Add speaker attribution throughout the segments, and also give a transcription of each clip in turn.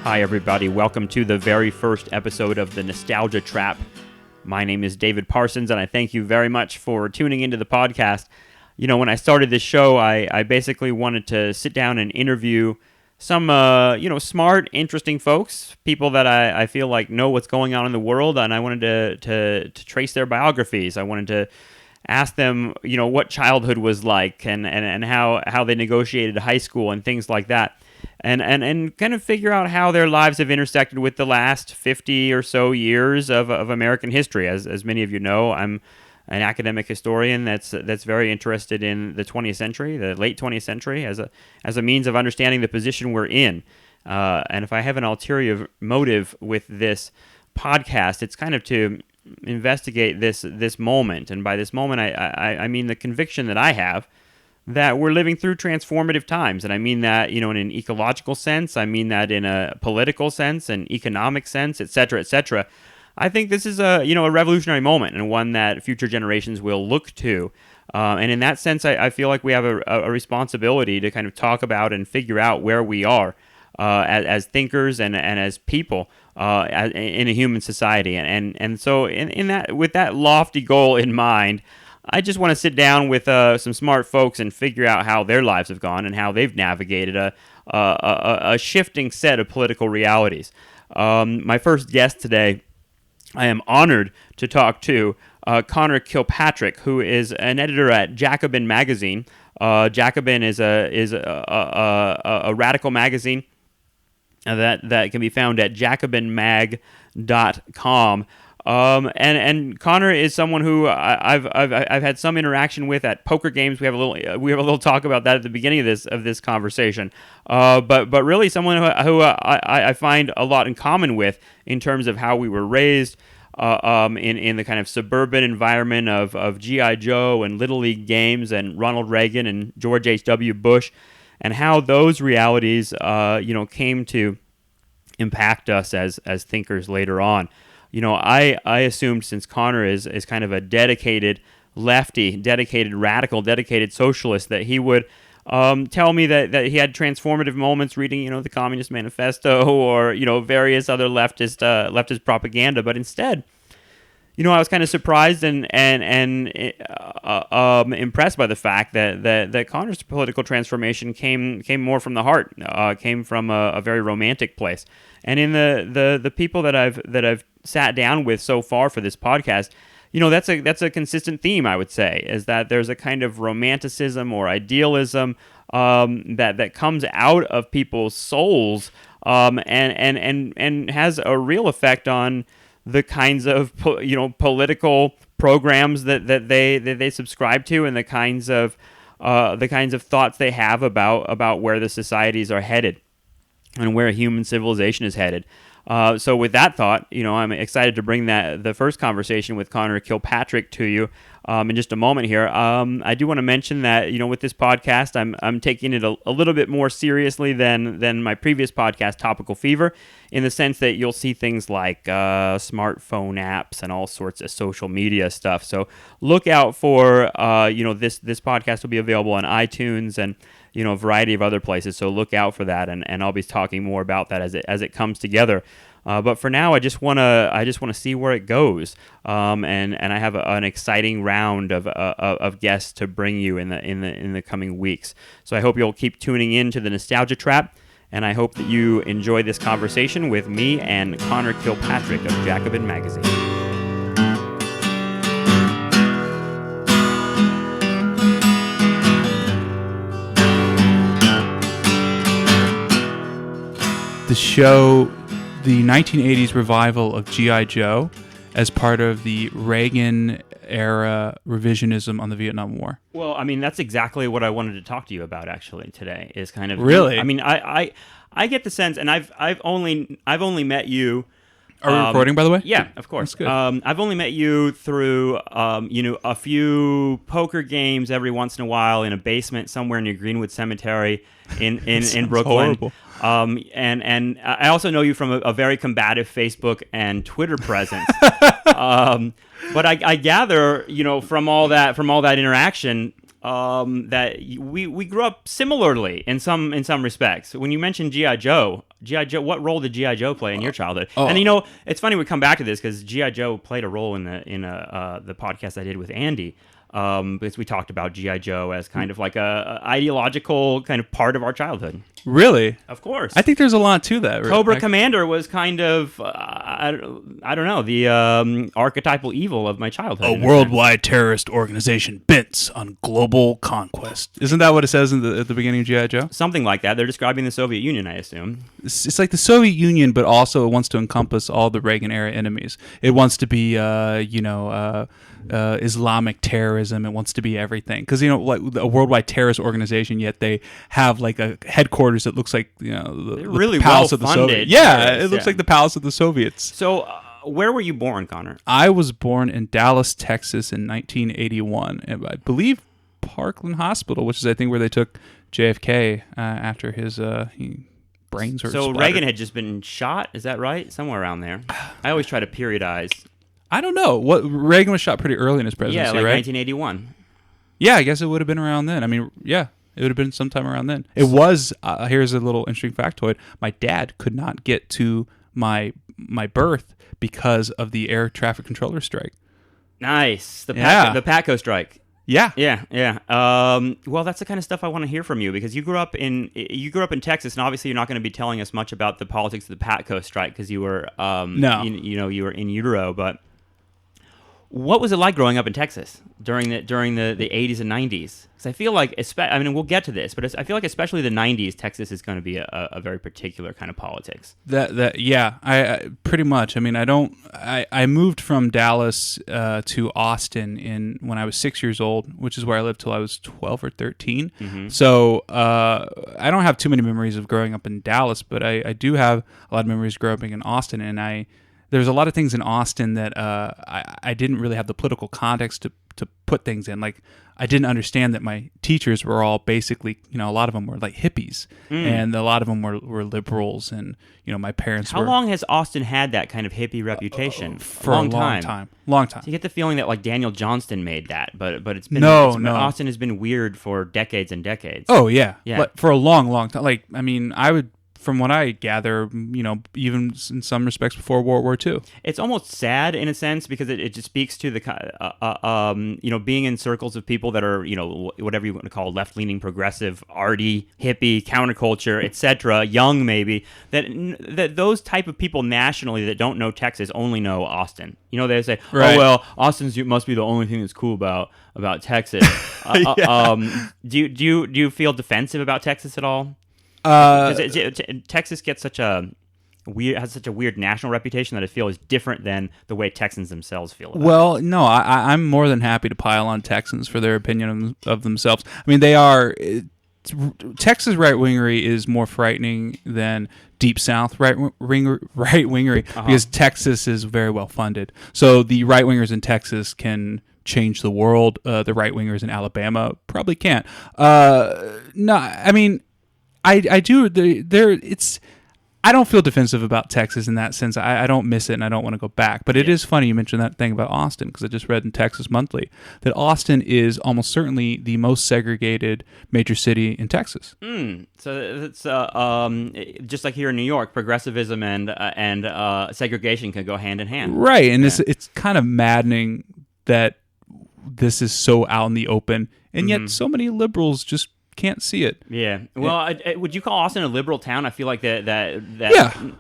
Speaker 1: Hi, everybody. Welcome to the very first episode of The Nostalgia Trap. My name is David Parsons, and I thank you very much for tuning into the podcast. You know, when I started this show, I basically wanted to sit down and interview some, smart, interesting folks, people that I feel like know what's going on in the world, and I wanted to trace their biographies. I wanted to ask them, what childhood was like and how they negotiated high school and things like that. And kind of figure out how their lives have intersected with the last 50 or so years of American history. As many of you know, I'm an academic historian that's very interested in the 20th century, the late 20th century, as a means of understanding the position we're in. And if I have an ulterior motive with this podcast, it's kind of to investigate this moment. And by this moment, I mean the conviction that I have that we're living through transformative times. And I mean that, in an ecological sense. I mean that in a political sense, an economic sense, et cetera, et cetera. I think this is a revolutionary moment and one that future generations will look to. And in that sense, I feel like we have a responsibility to kind of talk about and figure out where we are as thinkers and as people in a human society. And so in that, with that lofty goal in mind, I just want to sit down with some smart folks and figure out how their lives have gone and how they've navigated a shifting set of political realities. My first guest today, I am honored to talk to Connor Kilpatrick, who is an editor at Jacobin magazine. Jacobin is a radical magazine that can be found at jacobinmag.com. And Connor is someone who I've had some interaction with at poker games. We have a little talk about that at the beginning of this conversation. But really someone who I find a lot in common with in terms of how we were raised in the kind of suburban environment of G.I. Joe and Little League games and Ronald Reagan and George H.W. Bush, and how those realities came to impact us as thinkers later on. I assumed, since Connor is kind of a dedicated lefty, dedicated radical, dedicated socialist, that he would tell me that he had transformative moments reading, the Communist Manifesto or, various other leftist propaganda. But instead, I was kind of surprised and impressed by the fact that Connor's political transformation came more from the heart, came from a very romantic place. And in the people that I've sat down with so far for this podcast, that's a consistent theme, I would say, is that there's a kind of romanticism or idealism that comes out of people's souls and has a real effect on the kinds of political programs that they subscribe to, and the kinds of thoughts they have about where the societies are headed and where human civilization is headed. So with that thought, I'm excited to bring the first conversation with Connor Kilpatrick to you in just a moment here. I do want to mention that, with this podcast, I'm taking it a little bit more seriously than my previous podcast, Topical Fever, in the sense that you'll see things like smartphone apps and all sorts of social media stuff. So look out for, this podcast will be available on iTunes and a variety of other places. So look out for that, and I'll be talking more about that as it comes together. But for now, I just want to see where it goes. And I have an exciting round of guests to bring you in the coming weeks. So I hope you'll keep tuning in to the Nostalgia Trap, and I hope that you enjoy this conversation with me and Connor Kilpatrick of Jacobin magazine.
Speaker 2: The show, the 1980s revival of G.I. Joe as part of the Reagan-era revisionism on the Vietnam War.
Speaker 1: Well, I mean, that's exactly what I wanted to talk to you about, actually, today, is kind of...
Speaker 2: Really?
Speaker 1: I mean, I get the sense, and I've only met you...
Speaker 2: Are we recording, by the way?
Speaker 1: Yeah, of course.
Speaker 2: That's good.
Speaker 1: I've only met you through, a few poker games every once in a while in a basement somewhere near Greenwood Cemetery in Brooklyn.
Speaker 2: Horrible.
Speaker 1: And I also know you from a very combative Facebook and Twitter presence. But I gather, from all that interaction, that we grew up similarly in some respects. When you mentioned G.I. Joe, G.I. Joe. What role did G.I. Joe play in your childhood?
Speaker 2: Oh.
Speaker 1: And it's funny we come back to this because G.I. Joe played a role in the podcast I did with Andy. Because we talked about G.I. Joe as kind of like a ideological kind of part of our childhood.
Speaker 2: Really?
Speaker 1: Of course.
Speaker 2: I think there's a lot to that.
Speaker 1: Cobra Commander was kind of, I don't know, the archetypal evil of my childhood.
Speaker 2: A worldwide terrorist organization bent on global conquest. Isn't that what it says at the beginning of G.I. Joe?
Speaker 1: Something like that. They're describing the Soviet Union, I assume.
Speaker 2: It's like the Soviet Union, but also it wants to encompass all the Reagan-era enemies. It wants to be, Islamic terrorism. It wants to be everything because like a worldwide terrorist organization, yet they have like a headquarters that looks like the
Speaker 1: really
Speaker 2: palace of the
Speaker 1: well-funded.
Speaker 2: Soviets. Yeah, it looks like the palace of the Soviets.
Speaker 1: So, where were you born, Connor?
Speaker 2: I was born in Dallas, Texas, in 1981, and I believe Parkland Hospital, which is I think where they took JFK after his brains were.
Speaker 1: So
Speaker 2: splattered.
Speaker 1: Reagan had just been shot. Is that right? Somewhere around there. I always try to periodize.
Speaker 2: I don't know. Reagan was shot pretty early in his presidency,
Speaker 1: Yeah, like
Speaker 2: right?
Speaker 1: 1981.
Speaker 2: Yeah, I guess it would have been around then. I mean, yeah, it would have been sometime around then. It was. Here's a little interesting factoid. My dad could not get to my birth because of the air traffic controller strike.
Speaker 1: Nice. The
Speaker 2: Yeah.
Speaker 1: PATCO strike.
Speaker 2: Yeah.
Speaker 1: Yeah. Well, that's the kind of stuff I want to hear from you because you grew up in Texas, and obviously you're not going to be telling us much about the politics of the PATCO strike because you were
Speaker 2: No.
Speaker 1: you were in utero. But what was it like growing up in Texas during the 80s and 90s? Because I feel like, we'll get to this, but I feel like especially the 90s, Texas is going to be a very particular kind of politics.
Speaker 2: Yeah, I pretty much. I mean, I moved from Dallas to Austin when I was 6 years old, which is where I lived till I was 12 or 13.
Speaker 1: Mm-hmm.
Speaker 2: So I don't have too many memories of growing up in Dallas, but I do have a lot of memories growing up in Austin, and there's a lot of things in Austin that I didn't really have the political context to put things in. Like, I didn't understand that my teachers were all basically, a lot of them were like hippies, and a lot of them were liberals, and my parents
Speaker 1: How long has Austin had that kind of hippie reputation?
Speaker 2: For a long time. Long time.
Speaker 1: So you get the feeling that like Daniel Johnston made that, but it's been
Speaker 2: No.
Speaker 1: Austin has been weird for decades and decades.
Speaker 2: Oh yeah.
Speaker 1: Yeah.
Speaker 2: But for a long time. Like, I mean, I would. From what I gather, even in some respects before World War II.
Speaker 1: It's almost sad in a sense because it just speaks to the being in circles of people that are whatever you want to call left-leaning, progressive, arty, hippie, counterculture, etc. Young maybe that those type of people nationally that don't know Texas only know Austin. They say,
Speaker 2: right.
Speaker 1: Oh well, Austin's must be the only thing that's cool about Texas. Do you feel defensive about Texas at all? Texas gets has such a weird national reputation that I feel is different than the way Texans themselves feel about it.
Speaker 2: Well, no, I'm more than happy to pile on Texans for their opinion of themselves. I mean, they are. Texas right-wingery is more frightening than Deep South right-wingery because Texas is very well funded. So the right-wingers in Texas can change the world. The right-wingers in Alabama probably can't. No, I mean. I do. I don't feel defensive about Texas in that sense. I don't miss it, and I don't want to go back. But it is funny you mentioned that thing about Austin because I just read in Texas Monthly that Austin is almost certainly the most segregated major city in Texas.
Speaker 1: So it's just like here in New York, progressivism and segregation can go hand in hand.
Speaker 2: Right, and it's kind of maddening that this is so out in the open, and yet so many liberals just can't see it.
Speaker 1: Yeah. Well, would you call Austin a liberal town? I feel like that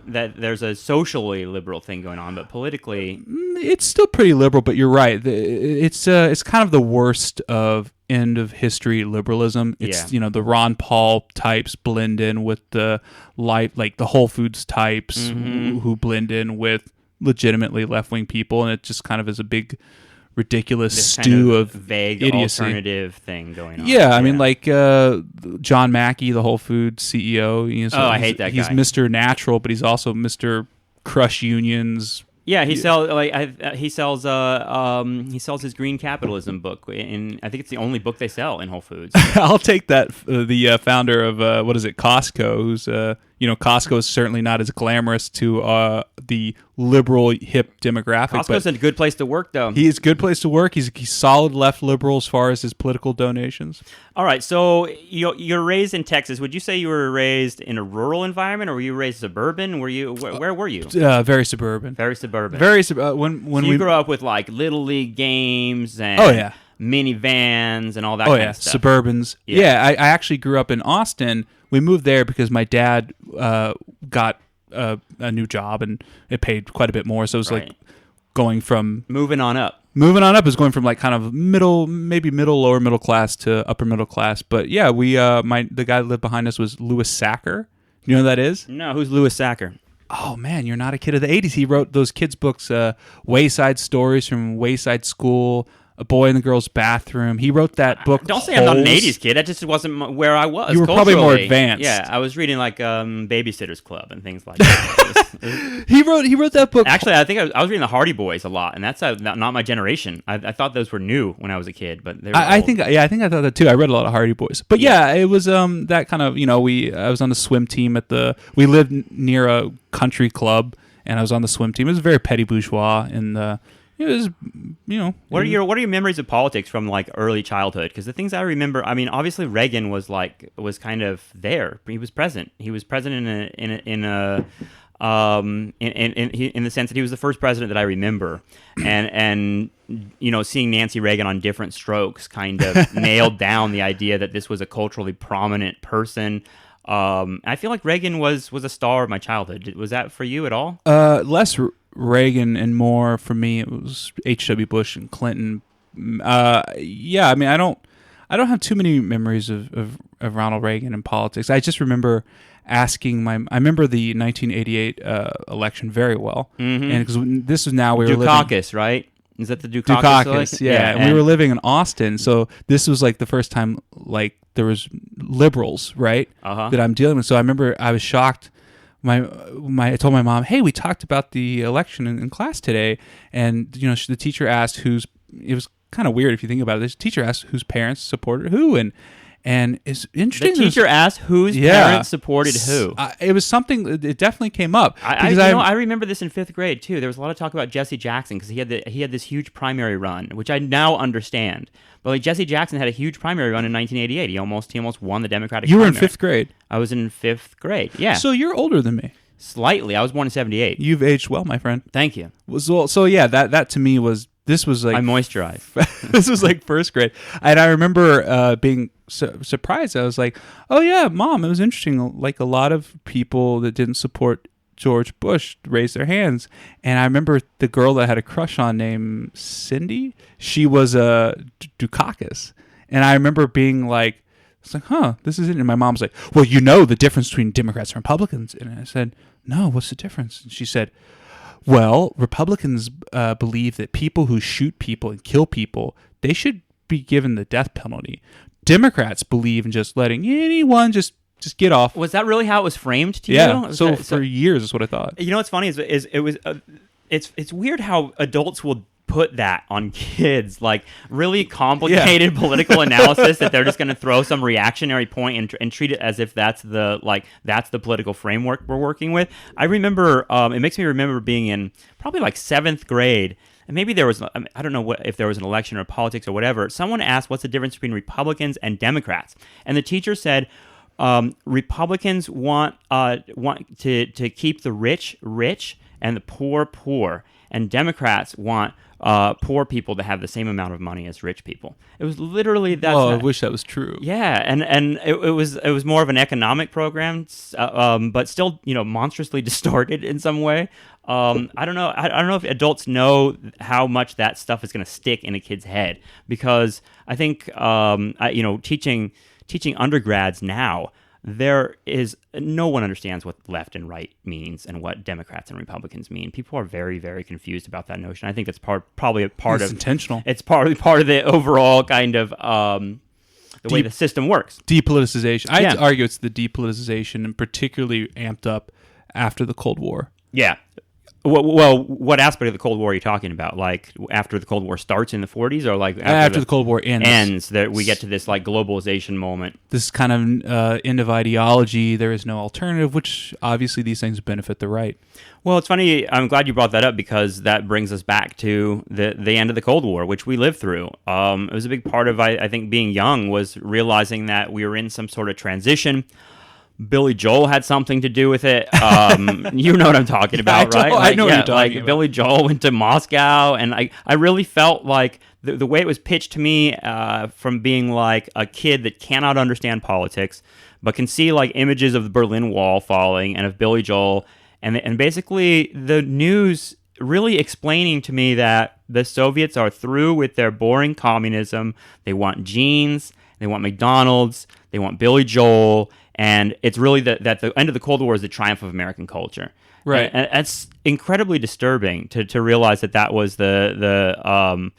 Speaker 1: there's a socially liberal thing going on, but politically,
Speaker 2: it's still pretty liberal. But you're right. It's kind of the worst of end of history liberalism. It's the Ron Paul types blend in with the like the Whole Foods types who blend in with legitimately left wing people, and it just kind of is a big ridiculous
Speaker 1: this
Speaker 2: stew
Speaker 1: kind
Speaker 2: of
Speaker 1: vague
Speaker 2: idiocy.
Speaker 1: Alternative thing going on.
Speaker 2: Yeah, I mean, like John Mackey, the Whole Foods CEO.
Speaker 1: I hate that guy.
Speaker 2: He's Mr. Natural, but he's also Mr. Crush Unions.
Speaker 1: Yeah, he sells his Green Capitalism book, and I think it's the only book they sell in Whole Foods.
Speaker 2: I'll take that. The founder of Costco, who's Costco is certainly not as glamorous to the liberal hip demographic.
Speaker 1: Costco's a good place to work, though.
Speaker 2: He's a good place to work. He's solid left liberal as far as his political donations.
Speaker 1: All right, so you're raised in Texas. Would you say you were raised in a rural environment, or were you raised suburban? Where were you?
Speaker 2: Very suburban.
Speaker 1: Very suburban.
Speaker 2: When
Speaker 1: you grew up with like little league games and minivans and all that kind of stuff.
Speaker 2: Suburbans. Yeah, I actually grew up in Austin. We moved there because my dad got a new job and it paid quite a bit more. So it was like going from
Speaker 1: moving on up
Speaker 2: is going from like kind of lower middle class to upper middle class. But yeah, the guy that lived behind us was Louis Sacker. You know who that is?
Speaker 1: No, who's Louis Sacker?
Speaker 2: Oh man, you're not a kid of the 80s. He wrote those kids books, Wayside Stories from Wayside School, A Boy in the Girl's Bathroom. He wrote that book.
Speaker 1: Don't say I'm not an 80s kid. That just wasn't where I was.
Speaker 2: You were probably more advanced.
Speaker 1: Yeah, I was reading like Babysitter's Club and things like that.
Speaker 2: He wrote that book.
Speaker 1: Actually, I think I was reading the Hardy Boys a lot, and that's not my generation. I thought those were new when I was a kid, but they were
Speaker 2: I think I thought that too. I read a lot of Hardy Boys, but yeah it was that kind of I was on the swim team we lived near a country club, and I was on the swim team. It was very petty bourgeois, and it was, What
Speaker 1: are your memories of politics from like early childhood? Because the things I remember, I mean, obviously Reagan was kind of there. He was present. He was present in the sense that he was the first president that I remember, and seeing Nancy Reagan on different strokes kind of nailed down the idea that this was a culturally prominent person. I feel like Reagan was a star of my childhood. Was that for you at all?
Speaker 2: Less Reagan and more for me. It was H.W. Bush and Clinton. I mean, I don't have too many memories of Ronald Reagan in politics. I just remember asking I remember the 1988 election very well, and because this was now we were
Speaker 1: Dukakis, right? Is that the Dukakis?
Speaker 2: Dukakis, yeah. And we were living in Austin, so this was like the first time like there was liberals, right? That I'm dealing with. So I remember I was shocked. I told my mom, "Hey, we talked about the election in class today," and the teacher asked it was kind of weird if you think about it. The teacher asked whose parents supported who, and it's interesting.
Speaker 1: The teacher asked whose parents supported who.
Speaker 2: It was something. It definitely came up.
Speaker 1: I remember this in 5th grade too. There was a lot of talk about Jesse Jackson because he had this huge primary run, which I now understand. But like Jesse Jackson had a huge primary run in 1988. He almost won the Democratic.
Speaker 2: You were in 5th grade.
Speaker 1: I was in 5th grade. Yeah.
Speaker 2: So you're older than me.
Speaker 1: Slightly. I was born in 1978.
Speaker 2: You've aged well, my friend.
Speaker 1: Thank you.
Speaker 2: So yeah, that to me was. This was like
Speaker 1: I moisturize.
Speaker 2: This was like 1st grade, and I remember being surprised. I was like, "Oh yeah, Mom, it was interesting. Like a lot of people that didn't support George Bush raised their hands." And I remember the girl that I had a crush on named Cindy. She was a Dukakis, and I remember being like, "It's like, huh, this is it." And my mom's like, "Well, you know the difference between Democrats and Republicans." And I said, "No, what's the difference?" And she said, "Well, Republicans believe that people who shoot people and kill people, they should be given the death penalty. Democrats believe in just letting anyone just get off."
Speaker 1: Was that really how it was framed to you?
Speaker 2: Yeah. So for years, is what I thought.
Speaker 1: You know what's funny is it was it's weird how adults will put that on kids, like really complicated political analysis that they're just going to throw some reactionary point and treat it as if that's the political framework we're working with. I remember it makes me remember being in probably like 7th grade, and maybe there was, I don't know if there was an election or politics or whatever. Someone asked what's the difference between Republicans and Democrats, and the teacher said Republicans want to keep the rich and the poor, and Democrats want poor people to have the same amount of money as rich people. It was literally that.
Speaker 2: Oh, I wish that was true.
Speaker 1: Yeah, and it was more of an economic program, but still monstrously distorted in some way. I don't know if adults know how much that stuff is going to stick in a kid's head, because I think teaching undergrads now, there is no one understands what left and right means and what Democrats and Republicans mean. People are very, very confused about that notion. I think that's probably a part of
Speaker 2: intentional.
Speaker 1: It's probably part of the overall kind of the way the system works.
Speaker 2: Depoliticization. I'd argue it's the depoliticization, and particularly amped up after the Cold War.
Speaker 1: Yeah. Well, what aspect of the Cold War are you talking about? Like after the Cold War starts in the 40s, or like
Speaker 2: after the Cold War ends,
Speaker 1: that we get to this like globalization moment?
Speaker 2: This kind of end of ideology. There is no alternative, which obviously these things benefit the right.
Speaker 1: Well, it's funny. I'm glad you brought that up because that brings us back to the end of the Cold War, which we lived through. It was a big part of, I think, being young was realizing that we were in some sort of transition. Billy Joel had something to do with it. You know what I'm talking about, right?
Speaker 2: I know what you're talking about.
Speaker 1: Billy Joel went to Moscow, and I really felt like the way it was pitched to me from being like a kid that cannot understand politics, but can see like images of the Berlin Wall falling and of Billy Joel, and basically the news really explaining to me that the Soviets are through with their boring communism. They want jeans, they want McDonald's, they want Billy Joel. And it's really that the end of the Cold War is the triumph of American culture.
Speaker 2: Right.
Speaker 1: And it's incredibly disturbing to realize that was the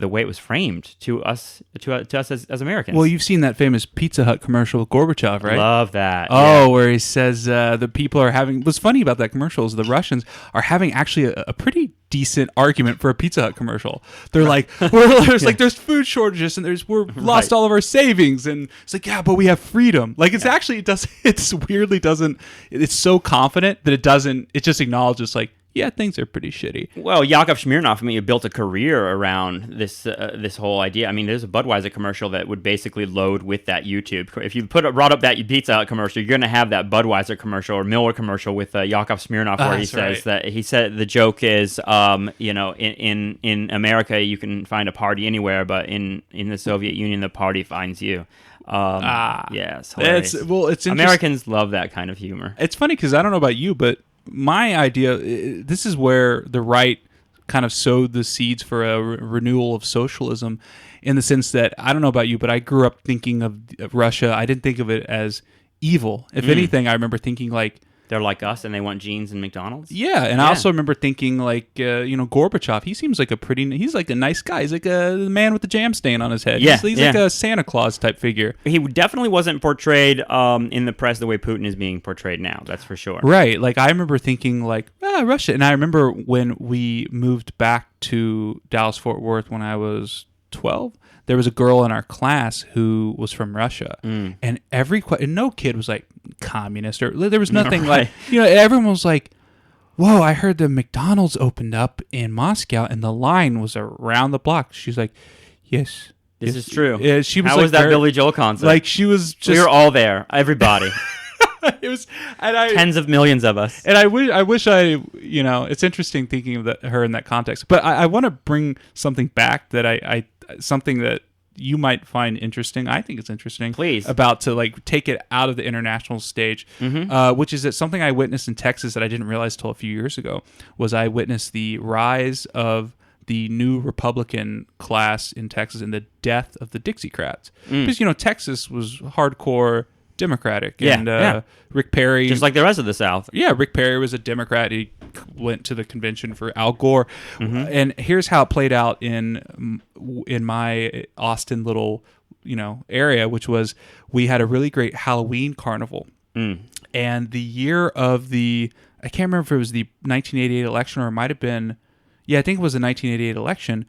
Speaker 1: way it was framed to us as Americans.
Speaker 2: Well, you've seen that famous Pizza Hut commercial with Gorbachev, right?
Speaker 1: Love that.
Speaker 2: Oh,
Speaker 1: yeah.
Speaker 2: where he says the people are having. What's funny about that commercial is the Russians are having actually a pretty decent argument for a Pizza Hut commercial. They're like, there's food shortages and we're lost all of our savings, and it's like, yeah, but we have freedom. Like it's actually it's weirdly doesn't. It's so confident that it doesn't. It just acknowledges like, yeah, things are pretty shitty.
Speaker 1: Well, Yakov Smirnoff, built a career around this whole idea. I mean, there's a Budweiser commercial that would basically load with that YouTube. If you brought up that Pizza Hut commercial, you're going to have that Budweiser commercial or Miller commercial with Yakov Smirnoff, where he says that he said the joke is, in America you can find a party anywhere, but in the Soviet Union the party finds you. Yes,
Speaker 2: it's
Speaker 1: Americans love that kind of humor.
Speaker 2: It's funny because I don't know about you, but my idea, this is where the right kind of sowed the seeds for a renewal of socialism, in the sense that, I don't know about you, but I grew up thinking of Russia. I didn't think of it as evil. If anything, I remember thinking like,
Speaker 1: they're like us and they want jeans and McDonald's.
Speaker 2: Yeah, and I also remember thinking like, Gorbachev. He seems like he's like a nice guy. He's like a man with the jam stain on his head.
Speaker 1: Yeah,
Speaker 2: he's like a Santa Claus type figure.
Speaker 1: He definitely wasn't portrayed in the press the way Putin is being portrayed now. That's for sure.
Speaker 2: Right. Like I remember thinking like, Russia. And I remember when we moved back to Dallas-Fort Worth when I was 12. There was a girl in our class who was from Russia, and no kid was like communist, or there was nothing like, everyone was like, whoa, I heard the McDonald's opened up in Moscow and the line was around the block. She's like, yes.
Speaker 1: This is true.
Speaker 2: She was
Speaker 1: How was that Billy Joel concert?
Speaker 2: Like she was just...
Speaker 1: We were all there, everybody.
Speaker 2: It was,
Speaker 1: tens of millions of us.
Speaker 2: And I wish it's interesting thinking of her in that context. But I want to bring something back that something that you might find interesting. I think it's interesting.
Speaker 1: Please.
Speaker 2: About to like take it out of the international stage, which is that something I witnessed in Texas that I didn't realize till a few years ago was I witnessed the rise of the new Republican class in Texas and the death of the Dixiecrats. Because, Texas was hardcore Democratic, and Rick Perry,
Speaker 1: just like the rest of the South.
Speaker 2: Yeah, Rick Perry was a Democrat. He went to the convention for Al Gore, and here's how it played out in my Austin little area, which was we had a really great Halloween carnival, and the year of I can't remember if it was the 1988 election or it might have been, I think it was the 1988 election.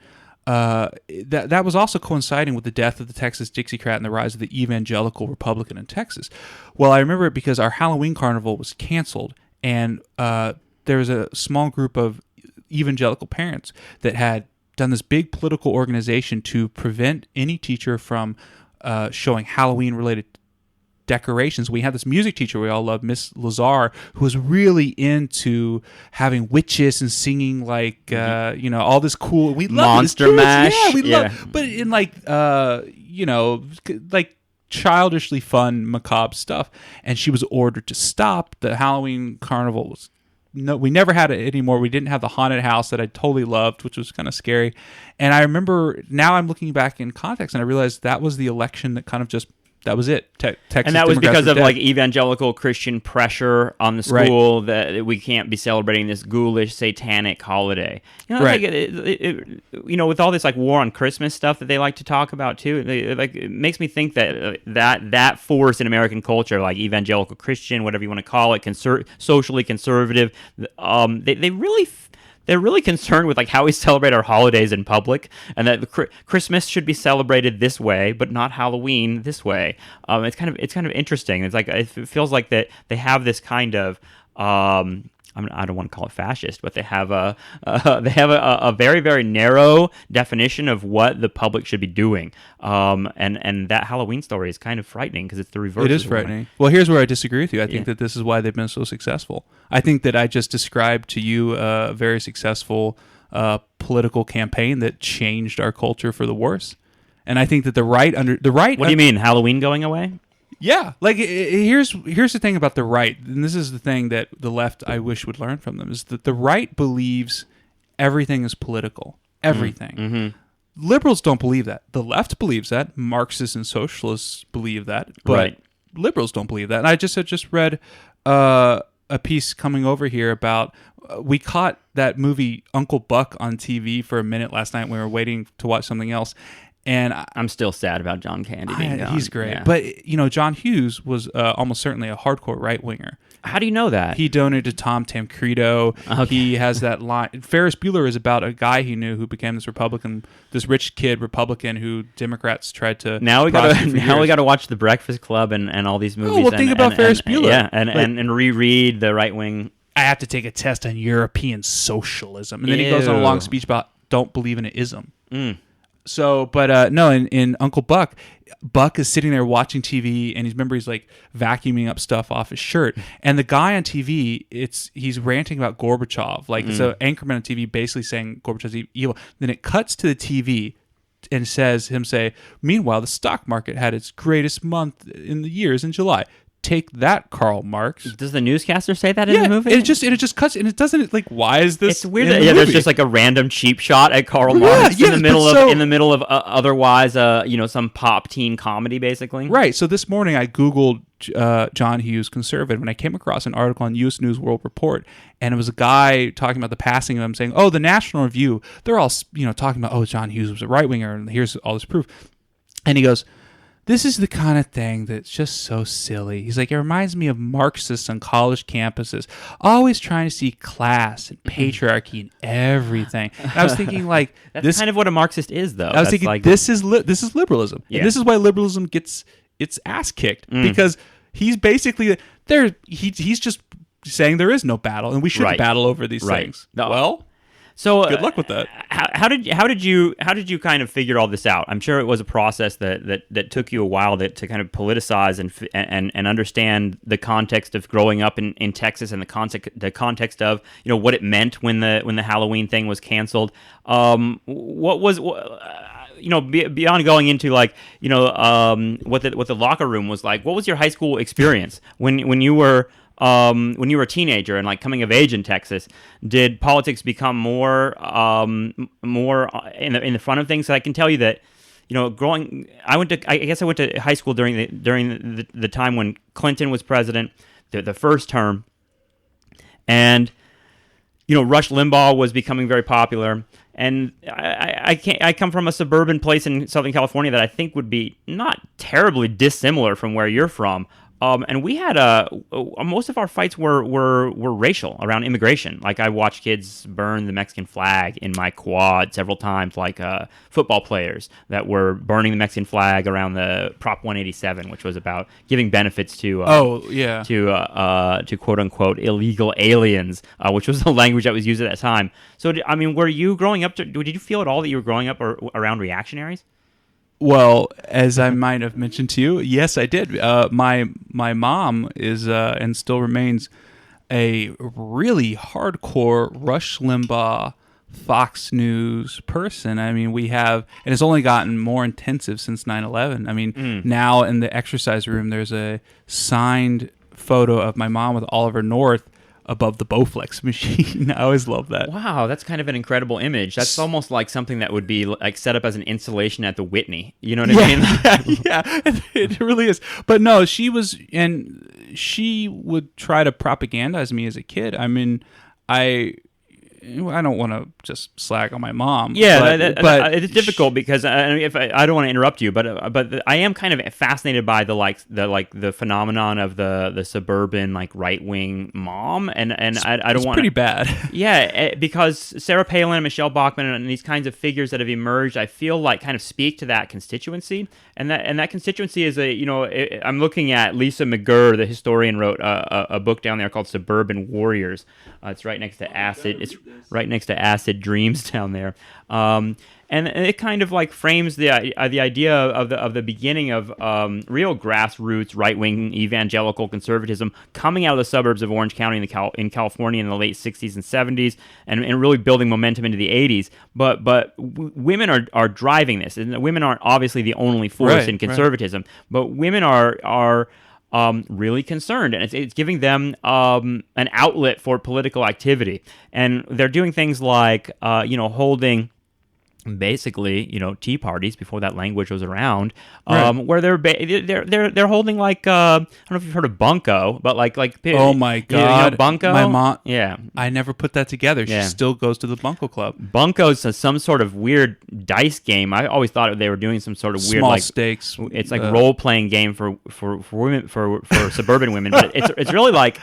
Speaker 2: That was also coinciding with the death of the Texas Dixiecrat and the rise of the evangelical Republican in Texas. Well, I remember it because our Halloween carnival was canceled, and there was a small group of evangelical parents that had done this big political organization to prevent any teacher from showing Halloween-related decorations. We had this music teacher we all loved, Miss Lazar, who was really into having witches and singing like all this cool
Speaker 1: Monster Mash.
Speaker 2: Yeah, we love, but in like like childishly fun, macabre stuff. And she was ordered to stop. The Halloween carnival was we never had it anymore. We didn't have the haunted house that I totally loved, which was kind of scary. And I remember now I'm looking back in context and I realized that was the election that kind of just That was it. Texas
Speaker 1: and that was
Speaker 2: Democrats
Speaker 1: because
Speaker 2: were
Speaker 1: of
Speaker 2: dead.
Speaker 1: like evangelical Christian pressure on the school that we can't be celebrating this ghoulish satanic holiday.
Speaker 2: Right.
Speaker 1: Like with all this like war on Christmas stuff that they like to talk about too. It makes me think that that force in American culture, like evangelical Christian, whatever you want to call it, socially conservative, they're really concerned with like how we celebrate our holidays in public, and that Christmas should be celebrated this way, but not Halloween this way. It's kind of interesting. It's like it feels like that they have this kind of I don't want to call it fascist, but they have a very, very narrow definition of what the public should be doing. And that Halloween story is kind of frightening because it's the reverse.
Speaker 2: It is frightening. Well, here's where I disagree with you. I think that this is why they've been so successful. I think that I just described to you a very successful political campaign that changed our culture for the worse. And I think that the right. What
Speaker 1: do you mean, Halloween going away?
Speaker 2: Yeah, like here's the thing about the right, and this is the thing that the left I wish would learn from them, is that the right believes everything is political. Everything. Mm-hmm. Liberals don't believe that. The left believes that. Marxists and socialists believe that. But liberals don't believe that. And I just read a piece coming over here about we caught that movie Uncle Buck on TV for a minute last night when we were waiting to watch something else. And
Speaker 1: I'm still sad about John Candy being gone.
Speaker 2: He's great.
Speaker 1: Yeah.
Speaker 2: But, John Hughes was almost certainly a hardcore right-winger.
Speaker 1: How do you know that?
Speaker 2: He donated to Tom Tancredo. Okay. He has that line. Ferris Bueller is about a guy he knew who became this rich kid Republican who Democrats tried to
Speaker 1: Now we got to watch The Breakfast Club and all these movies.
Speaker 2: Oh, well, think about Ferris Bueller.
Speaker 1: Yeah, and reread the right-wing.
Speaker 2: I have to take a test on European socialism. And then he goes on a long speech about don't believe in an ism. So, but no, in Uncle Buck, Buck is sitting there watching TV, and he's like vacuuming up stuff off his shirt. And the guy on TV, he's ranting about Gorbachev. Like, it's an anchorman on TV basically saying Gorbachev's evil. Then it cuts to the TV and say, meanwhile, the stock market had its greatest month in the years in July. Take that, Karl Marx.
Speaker 1: Does the newscaster say that in the movie?
Speaker 2: It just cuts, and it doesn't why is this?
Speaker 1: It's weird. There's just like a random cheap shot at Karl Marx in the middle of otherwise some pop teen comedy basically.
Speaker 2: Right. So this morning I Googled John Hughes conservative, and I came across an article on U.S. News World Report, and it was a guy talking about the passing of him, saying, "Oh, the National Review, they're all talking about John Hughes was a right winger, and here's all this proof," and he goes, "This is the kind of thing that's just so silly." He's like, it reminds me of Marxists on college campuses, always trying to see class and patriarchy and everything. And I was thinking, like,
Speaker 1: that's kind of what a Marxist is, though.
Speaker 2: I was thinking, this is liberalism. Yeah. And this is why liberalism gets its ass kicked, because he's basically there. He's just saying there is no battle, and we shouldn't battle over these things. No. Well. So good luck with that.
Speaker 1: How did you kind of figure all this out? I'm sure it was a process that took you a while to kind of politicize and understand the context of growing up in Texas and the context of what it meant when the Halloween thing was canceled. What was beyond going into what the locker room was like? What was your high school experience when you were a teenager and like coming of age in Texas? Did politics become more in the front of things? So I can tell you that I went to high school during the time when Clinton was president, the first term, and Rush Limbaugh was becoming very popular. And I come from a suburban place in Southern California that I think would be not terribly dissimilar from where you're from. And we had most of our fights were racial around immigration. Like, I watched kids burn the Mexican flag in my quad several times, like football players that were burning the Mexican flag around the Prop 187, which was about giving benefits to quote unquote illegal aliens, which was the language that was used at that time. So, were you growing up? Did you feel at all that you were growing up around reactionaries?
Speaker 2: Well, as I might have mentioned to you, yes, I did. My mom is and still remains a really hardcore Rush Limbaugh, Fox News person. We have, and it's only gotten more intensive since 9/11. Now in the exercise room, there's a signed photo of my mom with Oliver North above the Bowflex machine. I always love that.
Speaker 1: Wow, that's kind of an incredible image. That's almost like something that would be like set up as an installation at the Whitney. You know what I mean?
Speaker 2: Yeah, it really is. But no, she would try to propagandize me as a kid. I mean, I don't want to just slag on my mom.
Speaker 1: Yeah, but it's difficult because if I don't want to interrupt you, but I am kind of fascinated by the phenomenon of the suburban like right wing mom, and I don't want
Speaker 2: pretty bad.
Speaker 1: Yeah, because Sarah Palin and Michelle Bachmann and these kinds of figures that have emerged, I feel like kind of speak to that constituency, and that constituency is I'm looking at Lisa McGurr, the historian, wrote a book down there called Suburban Warriors. It's right next to Acid. It's right next to Acid Dreams down there, and it kind of like frames the idea of the beginning of real grassroots right wing evangelical conservatism coming out of the suburbs of Orange County in California in the late 60s and 70s, and really building momentum into the 80s. But women are driving this, and women aren't obviously the only force in conservatism, but women are really concerned, and it's giving them an outlet for political activity, and they're doing things like holding basically tea parties before that language was around, where they're holding like I don't know if you've heard of bunco, but like
Speaker 2: oh my god,
Speaker 1: bunco.
Speaker 2: My mom,
Speaker 1: yeah,
Speaker 2: I never put that together. She still goes to the bunco club.
Speaker 1: Bunco's some sort of weird dice game. I always thought they were doing some sort of weird
Speaker 2: small
Speaker 1: like
Speaker 2: stakes.
Speaker 1: It's like role playing game for women, for suburban women, but it's really like.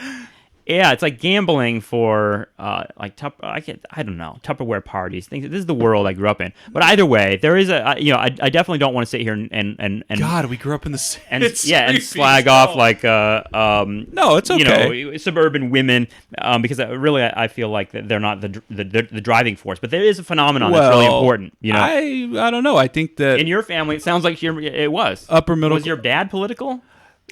Speaker 1: Yeah, it's like gambling for I don't know, Tupperware parties. Things. This is the world I grew up in. But either way, there is I definitely don't want to sit here and
Speaker 2: God, we grew up in the same.
Speaker 1: And slag off like
Speaker 2: no, it's okay.
Speaker 1: Suburban women because really I feel like that they're not the driving force. But there is a phenomenon that's really important.
Speaker 2: I don't know. I think that
Speaker 1: in your family, it sounds like it was
Speaker 2: upper middle.
Speaker 1: Was your dad political?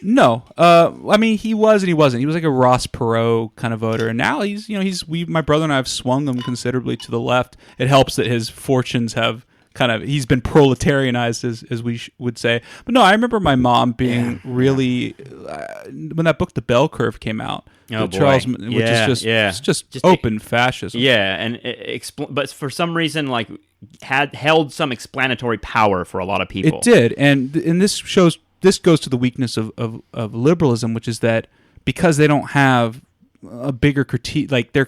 Speaker 2: No, I mean he was and he wasn't. He was like a Ross Perot kind of voter, and now my brother and I have swung him considerably to the left. It helps that his fortunes have he's been proletarianized, as we would say. But no, I remember my mom being really when that book The Bell Curve came out. Charles, which is just open fascism.
Speaker 1: Yeah, and but for some reason like had held some explanatory power for a lot of people.
Speaker 2: It did, and this goes to the weakness of liberalism, which is that because they don't have a bigger critique, like they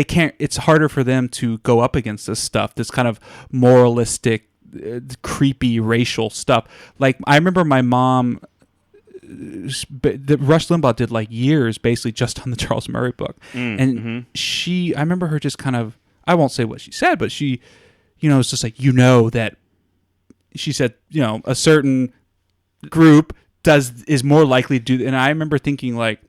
Speaker 2: can't, it's harder for them to go up against this stuff, this kind of moralistic, creepy racial stuff. Like I remember my mom, Rush Limbaugh did like years basically just on the Charles Murray book. And I remember her just kind of, I won't say what she said, but she, it's just like, that she said, a certain group is more likely to do, and I remember thinking like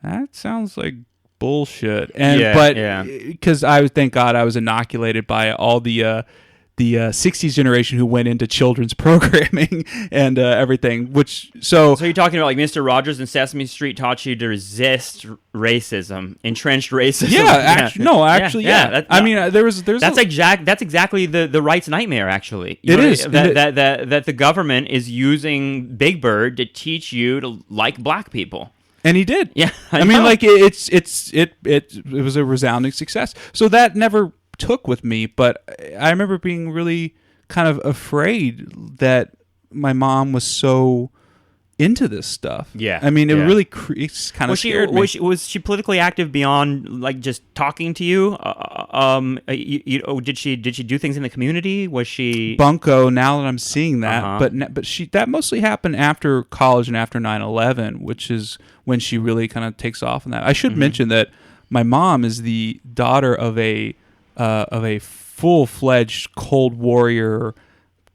Speaker 2: that sounds like bullshit, and because thank God I was inoculated by all the 60s generation who went into children's programming and everything, so
Speaker 1: you're talking about like Mr. Rogers and Sesame Street taught you to resist racism, entrenched racism.
Speaker 2: I mean
Speaker 1: that's exactly the right's nightmare. Actually, that the government is using Big Bird to teach you to like black people.
Speaker 2: And he did.
Speaker 1: Yeah,
Speaker 2: I mean, like it was a resounding success. So that never took with me, but I remember being really kind of afraid that my mom was so into this stuff.
Speaker 1: Yeah,
Speaker 2: I mean, it really kind of scared me.
Speaker 1: Was she politically active beyond like just talking to you? Did she do things in the community? Was she
Speaker 2: bunco? Now that I'm seeing that, but that mostly happened after college and after 9/11, which is when she really kind of takes off in that. I should mention that my mom is the daughter of a full-fledged Cold Warrior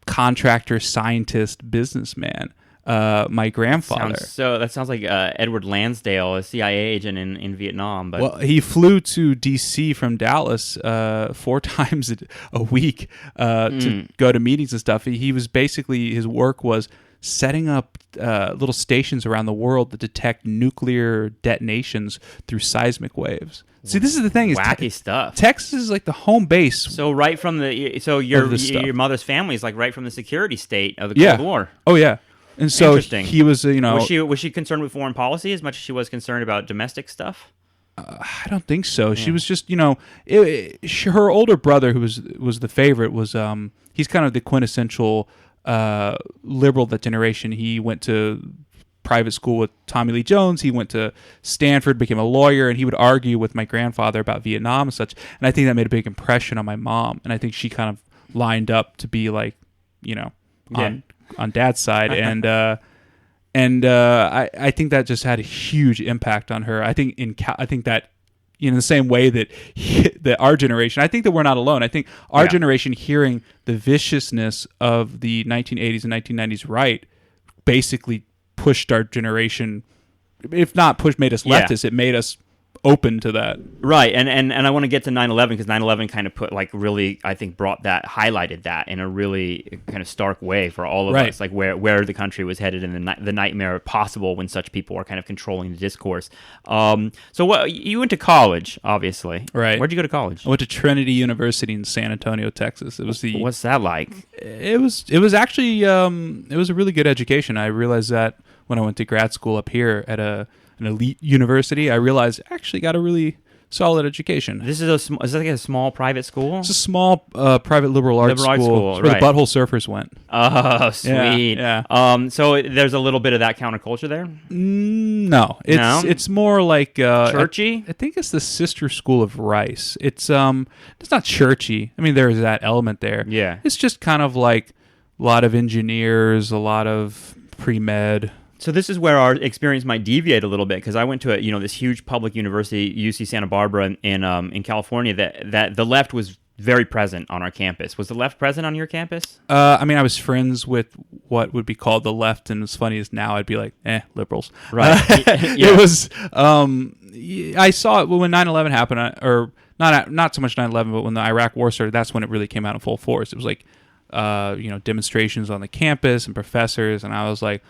Speaker 2: contractor, scientist, businessman. My grandfather.
Speaker 1: That sounds like Edward Lansdale, a CIA agent in Vietnam. But
Speaker 2: well, he flew to D.C. from Dallas 4 times a week to go to meetings and stuff. He was basically, his work was setting up little stations around the world that detect nuclear detonations through seismic waves. See, this is the thing:
Speaker 1: wacky stuff.
Speaker 2: Texas is like the home base.
Speaker 1: So right from your mother's family is like right from the security state of the Cold War.
Speaker 2: Oh yeah. And so he was,
Speaker 1: Was she concerned with foreign policy as much as she was concerned about domestic stuff?
Speaker 2: I don't think so. She was just, her older brother, who was the favorite, was he's kind of the quintessential liberal of that generation. He went to private school with Tommy Lee Jones. He went to Stanford, became a lawyer, and he would argue with my grandfather about Vietnam and such. And I think that made a big impression on my mom. And I think she kind of lined up to be like, on Dad's side. And I think that just had a huge impact on her. I think that in the same way that our generation, I think that we're not alone. I think our generation, hearing the viciousness of the 1980s and 1990s right, basically pushed our generation. If not pushed, made us leftists. It made us open to that.
Speaker 1: Right, and I want to get to 9/11 because 9/11 kind of highlighted that in a really kind of stark way for all of us, like where the country was headed and the nightmare possible when such people are kind of controlling the discourse. So you went to college, obviously.
Speaker 2: Right.
Speaker 1: Where'd you go to college?
Speaker 2: I went to Trinity University in San Antonio, Texas.
Speaker 1: What's that like?
Speaker 2: It was actually it was a really good education. I realized that when I went to grad school up here at an elite university, I realized I actually got a really solid education.
Speaker 1: This is is like a small private school?
Speaker 2: It's a small private liberal arts school. Where the Butthole Surfers went.
Speaker 1: Oh, sweet.
Speaker 2: Yeah.
Speaker 1: So there's a little bit of that counterculture there?
Speaker 2: No. It's more like
Speaker 1: churchy?
Speaker 2: I think it's the sister school of Rice. It's not churchy. I mean, there's that element there.
Speaker 1: Yeah.
Speaker 2: It's just kind of like a lot of engineers, a lot of pre-med.
Speaker 1: So this is where our experience might deviate a little bit because I went to this huge public university, UC Santa Barbara in California. That the left was very present on our campus. Was the left present on your campus?
Speaker 2: I mean, I was friends with what would be called the left, and as funny as now, I'd be like, liberals.
Speaker 1: Right.
Speaker 2: It was. I saw it when 9/11 happened, or not so much 9/11, but when the Iraq War started. That's when it really came out in full force. It was like, demonstrations on the campus and professors, and I was like,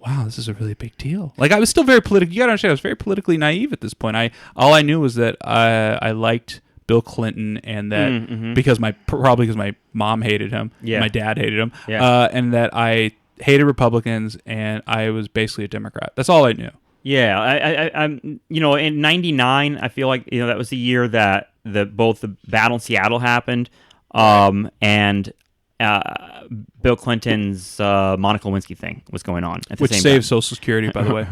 Speaker 2: wow, this is a really big deal. Like, I was still very political. You got to understand, I was very politically naive at this point. All I knew was that I liked Bill Clinton, and that because my mom hated him, my dad hated him, and that I hated Republicans, and I was basically a Democrat. That's all I knew.
Speaker 1: Yeah, I'm in '99, I feel like that was the year that both the battle in Seattle happened, and Bill Clinton's Monica Lewinsky thing was going on at the
Speaker 2: which
Speaker 1: same
Speaker 2: saved
Speaker 1: time.
Speaker 2: Social Security, by the way.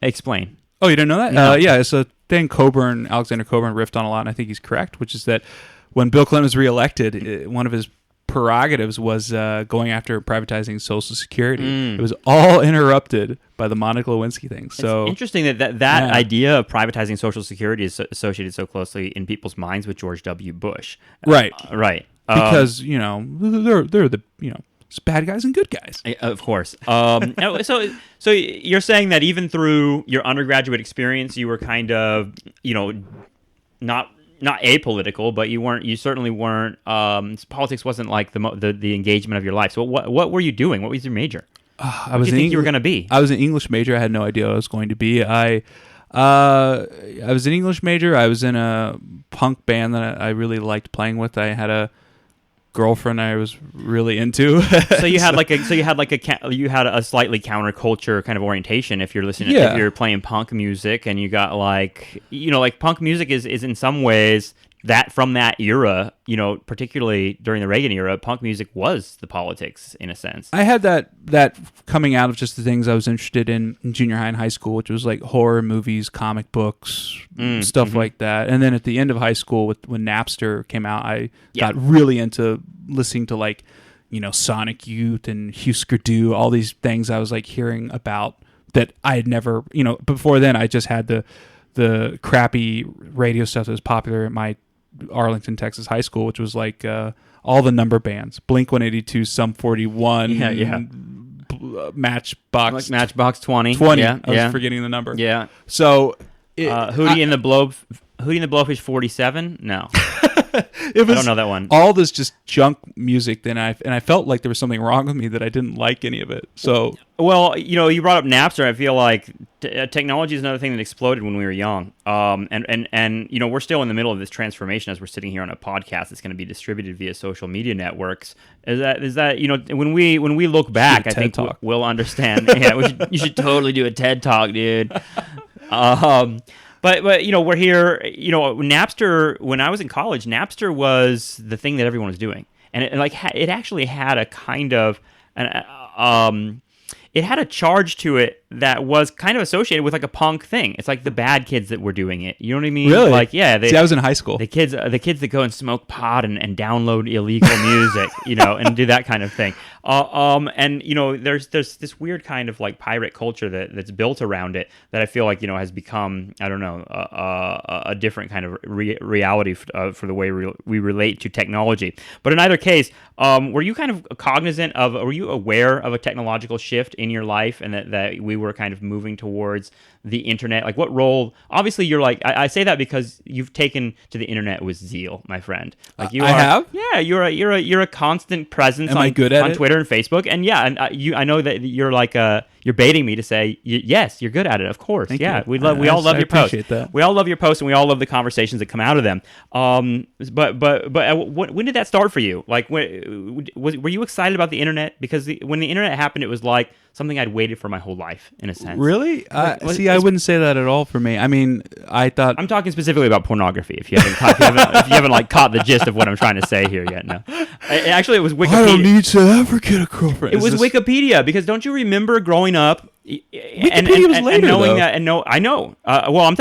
Speaker 1: Explain.
Speaker 2: Oh, you didn't know that?
Speaker 1: No.
Speaker 2: It's a thing Alexander Coburn riffed on a lot, and I think he's correct, which is that when Bill Clinton was reelected, one of his prerogatives was going after privatizing Social Security. It was all interrupted by the Monica Lewinsky thing. So
Speaker 1: it's interesting that idea of privatizing Social Security is associated so closely in people's minds with George W. Bush.
Speaker 2: Right.
Speaker 1: Right.
Speaker 2: Because, they're the, it's bad guys and good guys.
Speaker 1: Of course. So you're saying that even through your undergraduate experience, you were kind of, not apolitical, but you certainly weren't, politics wasn't like the engagement of your life. So what were you doing? What was your major?
Speaker 2: What did
Speaker 1: you think you were going to be?
Speaker 2: I was an English major. I had no idea what I was going to be. I was an English major. I was in a punk band that I really liked playing with. I had a girlfriend I was really into.
Speaker 1: So you had a slightly counterculture kind of orientation if you're listening if you're playing punk music, and you got punk music is in some ways that from that era, particularly during the Reagan era, punk music was the politics in a sense.
Speaker 2: I had that coming out of just the things I was interested in junior high and high school, which was like horror movies, comic books, stuff like that. And then at the end of high school, when Napster came out, I got really into listening to Sonic Youth and Husker Du, all these things I was like hearing about that I had never, before then I just had the crappy radio stuff that was popular at my Arlington, Texas high school, which was like all the number bands, Blink-182, Sum 41, Matchbox
Speaker 1: 20.
Speaker 2: I was forgetting the number.
Speaker 1: Yeah.
Speaker 2: So
Speaker 1: Hootie and the Blowfish 47? No. I don't know that one.
Speaker 2: All this just junk music. And I felt like there was something wrong with me that I didn't like any of it. So,
Speaker 1: well, you brought up Napster. I feel like technology is another thing that exploded when we were young. And we're still in the middle of this transformation as we're sitting here on a podcast that's going to be distributed via social media networks. Is that when we look back, I think we'll understand. Yeah, you should totally do a TED Talk, dude. But we're here. Napster. When I was in college, Napster was the thing that everyone was doing, and it actually had a kind of it had a charge to it that was kind of associated with like a punk thing. It's like the bad kids that were doing it. You know what I mean?
Speaker 2: Really?
Speaker 1: Like, yeah.
Speaker 2: See, I was in high school.
Speaker 1: The kids that go and smoke pot and download illegal music, and do that kind of thing. And there's this weird kind of like pirate culture that's built around it that I feel like has become, I don't know, a different kind of reality for the way we relate to technology. But in either case, were you kind of cognizant of, were you aware of a technological shift in your life, and that we were kind of moving towards the internet? Like, what role? Obviously, you're like, I say that because you've taken to the internet with zeal, my friend. Like
Speaker 2: I have.
Speaker 1: Yeah, you're a constant presence.
Speaker 2: Am I good at
Speaker 1: on
Speaker 2: it?
Speaker 1: Twitter and Facebook, and yeah, and I know that you're like you're baiting me to say yes, you're good at it. Of course,
Speaker 2: Thank
Speaker 1: yeah,
Speaker 2: you.
Speaker 1: we all love your posts.
Speaker 2: That.
Speaker 1: We all love your posts, and we all love the conversations that come out of them. But when did that start for you? Like, were you excited about the internet? Because when the internet happened, it was like something I'd waited for my whole life, in a sense.
Speaker 2: Really? See, I wouldn't say that at all for me. I mean, I thought
Speaker 1: I'm talking specifically about pornography. If you haven't like caught the gist of what I'm trying to say here yet, no. Actually, it was Wikipedia.
Speaker 2: I don't need to ever get a girlfriend.
Speaker 1: It was Wikipedia, because don't you remember growing up?
Speaker 2: Wikipedia was later,
Speaker 1: and knowing
Speaker 2: though.
Speaker 1: that, and no, I know. Well, Web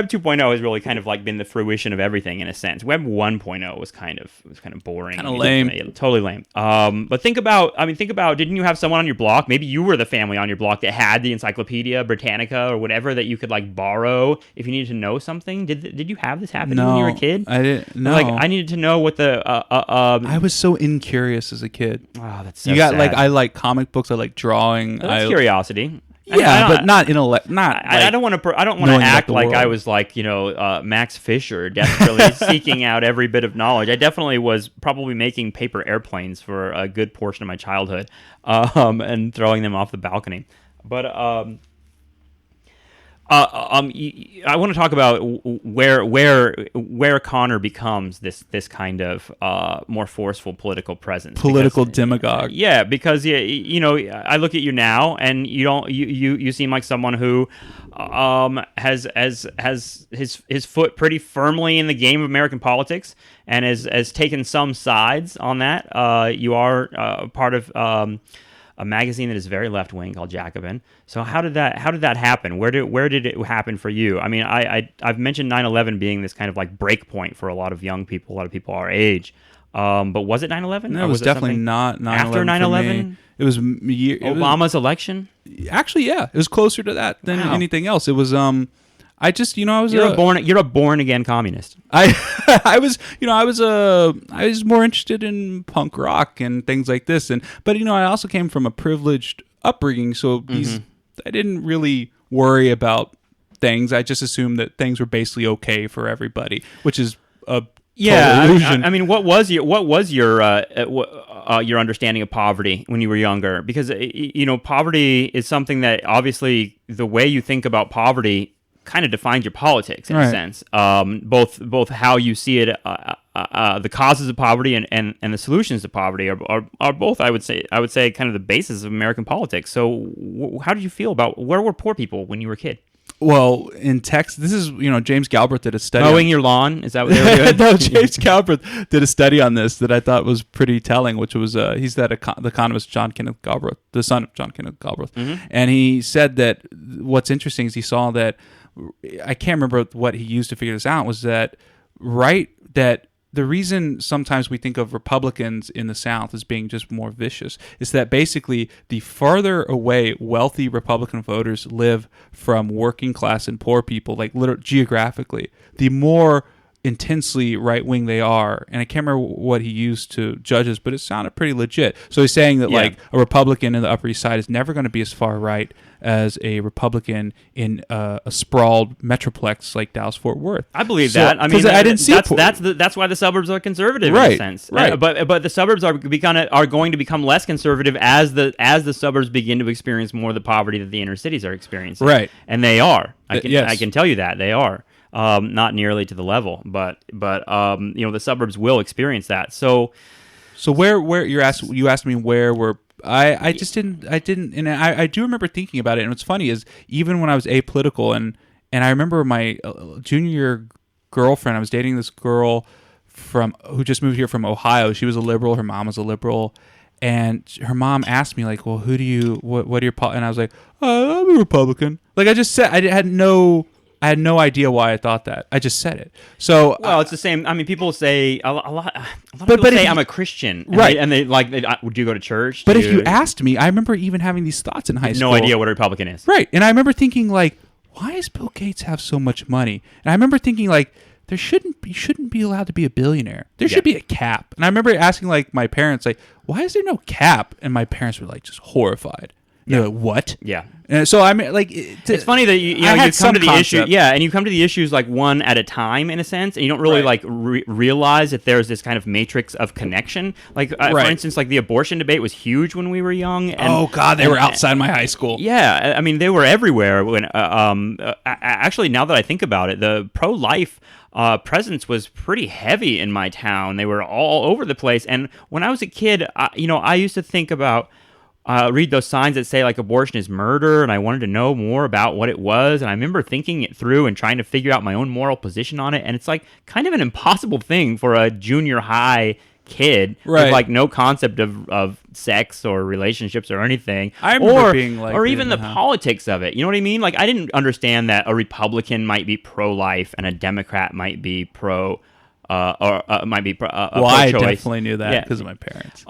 Speaker 1: 2.0 has really kind of like been the fruition of everything, in a sense. Web 1.0 was kind of boring,
Speaker 2: kind of lame,
Speaker 1: totally lame. But think about, didn't you have someone on your block? Maybe you were the family on your block that had the Encyclopedia Britannica or whatever that you could like borrow if you needed to know something. Did you have this happen when you were a kid?
Speaker 2: I didn't. No,
Speaker 1: like I needed to know what the.
Speaker 2: I was so incurious as a kid.
Speaker 1: Oh, that's so
Speaker 2: you got
Speaker 1: sad.
Speaker 2: like I like comic books. I like drawing.
Speaker 1: That's curiosity.
Speaker 2: Yeah, but not intellect.
Speaker 1: I don't want to act like I was like Max Fisher, desperately seeking out every bit of knowledge. I definitely was probably making paper airplanes for a good portion of my childhood, and throwing them off the balcony. But I want to talk about where Connor becomes this kind of more forceful political presence,
Speaker 2: political demagogue.
Speaker 1: Yeah, because I look at you now, and you seem like someone who has his foot pretty firmly in the game of American politics, and has taken some sides on that. You are part of a magazine that is very left wing called Jacobin. So how did that happen? Where did it happen for you? I mean, I've mentioned 9/11 being this kind of like break point for a lot of young people, a lot of people our age. But was it 9/11?
Speaker 2: No, it was definitely not 9/11.
Speaker 1: After 9/11?
Speaker 2: It was
Speaker 1: Obama's election?
Speaker 2: Actually, yeah, it was closer to that than anything else. It was I just, I was
Speaker 1: you're a born again communist.
Speaker 2: I was more interested in punk rock and things like this, but I also came from a privileged upbringing, so I didn't really worry about things. I just assumed that things were basically okay for everybody, which is a total illusion.
Speaker 1: I mean, what was your understanding of poverty when you were younger? Because poverty is something that obviously the way you think about poverty kind of defines your politics in a sense. Both how you see it, the causes of poverty and the solutions to poverty are both, I would say kind of the basis of American politics. So how did you feel about, where were poor people when you were a kid?
Speaker 2: Well, in Texas, this is, James Galbraith did a study.
Speaker 1: Mowing your lawn? Is that what they were doing?
Speaker 2: No, James Galbraith did a study on this that I thought was pretty telling, which was, he's the economist John Kenneth Galbraith, the son of John Kenneth Galbraith. And he said that what's interesting is he saw that, I can't remember what he used to figure this out, was that the reason sometimes we think of Republicans in the South as being just more vicious is that basically the farther away wealthy Republican voters live from working class and poor people, like geographically, the more intensely right-wing they are. And I can't remember what he used to judge us, but it sounded pretty legit. So he's saying that like a Republican in the Upper East Side is never going to be as far right as a Republican in a sprawled metroplex like Dallas-Fort Worth.
Speaker 1: I believe that. I mean,
Speaker 2: I didn't see
Speaker 1: that's why the suburbs are conservative,
Speaker 2: right,
Speaker 1: in a sense.
Speaker 2: Right.
Speaker 1: But the suburbs are going to become less conservative as the suburbs begin to experience more of the poverty that the inner cities are experiencing.
Speaker 2: Right.
Speaker 1: And they are. I
Speaker 2: Yes.
Speaker 1: can tell you that they are. Not nearly to the level, but the suburbs will experience that. So
Speaker 2: where you asked me where were I didn't, and I do remember thinking about it. And what's funny is even when I was apolitical and And I remember my junior year girlfriend, I was dating this girl who just moved here from Ohio. She was a liberal. Her mom was a liberal. And her mom asked me, like, well, what are your, and I was like, I'm a Republican. Like, I just said, I had no idea why I thought that. I just said it. So,
Speaker 1: well, it's the same. I mean, people say a lot of people say I'm a Christian, and
Speaker 2: right?
Speaker 1: Would you go to church?
Speaker 2: But if you asked me, I remember even having these thoughts in high school.
Speaker 1: No idea what a Republican is,
Speaker 2: right? And I remember thinking, like, why does Bill Gates have so much money? And I remember thinking, like, you shouldn't be allowed to be a billionaire. There should be a cap. And I remember asking, like, my parents, like, why is there no cap? And my parents were like just horrified. They're like, what?
Speaker 1: Yeah.
Speaker 2: And so I mean, like,
Speaker 1: it's funny that you come to the issue, and you come to the issues like one at a time in a sense, and you don't really realize that there's this kind of matrix of connection. Like, for instance, like the abortion debate was huge when we were young. And,
Speaker 2: oh God, they were outside my high school.
Speaker 1: Yeah, I mean, they were everywhere. When actually, now that I think about it, the pro-life presence was pretty heavy in my town. They were all over the place. And when I was a kid, I used to think about. Read those signs that say like abortion is murder, and I wanted to know more about what it was. And I remember thinking it through and trying to figure out my own moral position on it. And it's like kind of an impossible thing for a junior high kid with like no concept of sex or relationships or anything.
Speaker 2: I remember being like,
Speaker 1: or even the politics of it. You know what I mean? Like I didn't understand that a Republican might be pro-life and a Democrat might be pro. Might be pro-choice.
Speaker 2: I definitely knew that because of my parents.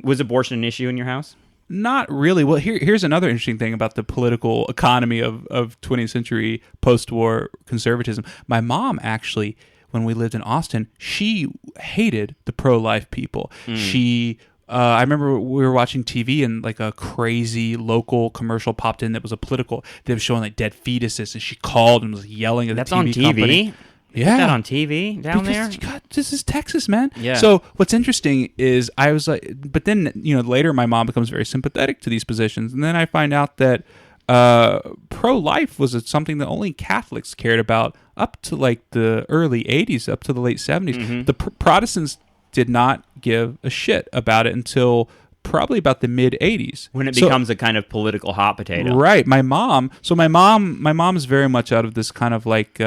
Speaker 1: Was abortion an issue in your house?
Speaker 2: Not really. Well, here's another interesting thing about the political economy of 20th century post-war conservatism. My mom actually, when we lived in Austin, she hated the pro-life people. She, I remember we were watching TV and like a crazy local commercial popped in that was a political. They were showing like dead fetuses, and she called and was yelling at the TV company.
Speaker 1: TV? Yeah, that on TV down there.
Speaker 2: God, this is Texas, man.
Speaker 1: Yeah.
Speaker 2: So what's interesting is I was like, but then later my mom becomes very sympathetic to these positions, and then I find out that pro-life was something that only Catholics cared about up to like the early '80s, up to the late '70s. Mm-hmm. The Protestants did not give a shit about it until probably about the mid '80s,
Speaker 1: when it becomes a kind of political hot potato.
Speaker 2: Right. My mom is very much out of this kind of like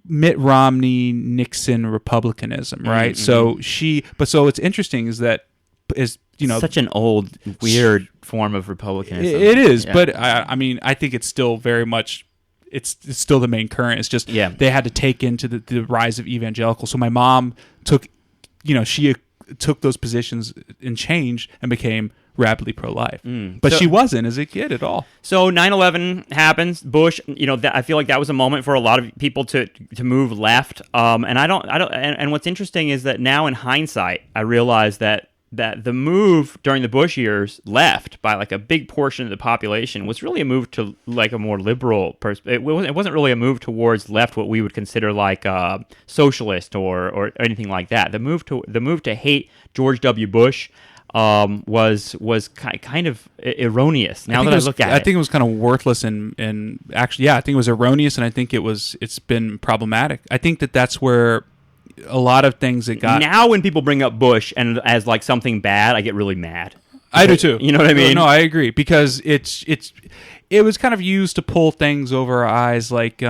Speaker 2: Mitt Romney, Nixon Republicanism, right? Mm-hmm. So what's interesting is that
Speaker 1: such an old, weird form of republicanism.
Speaker 2: It is, but I mean, I think it's still very much. It's still the main current. It's just they had to take into the rise of evangelical. So my mom took, she took those positions and changed and became rapidly pro-life. But she wasn't as a kid at all.
Speaker 1: So 9/11 happens. Bush, I feel like that was a moment for a lot of people to move left. And what's interesting is that now in hindsight, I realize that the move during the Bush years left by like a big portion of the population was really a move to like a more liberal it wasn't really a move towards left, what we would consider like socialist or anything like that. The move to hate George W. Bush was kind of erroneous. Now that I look at it,
Speaker 2: I think it was kind of worthless and actually, I think it was erroneous, and I think it's been problematic. I think that's where a lot of things that got
Speaker 1: now when people bring up Bush and as like something bad, I get really mad.
Speaker 2: I do too.
Speaker 1: You know what I mean?
Speaker 2: No, I agree, because it was kind of used to pull things over our eyes. Like,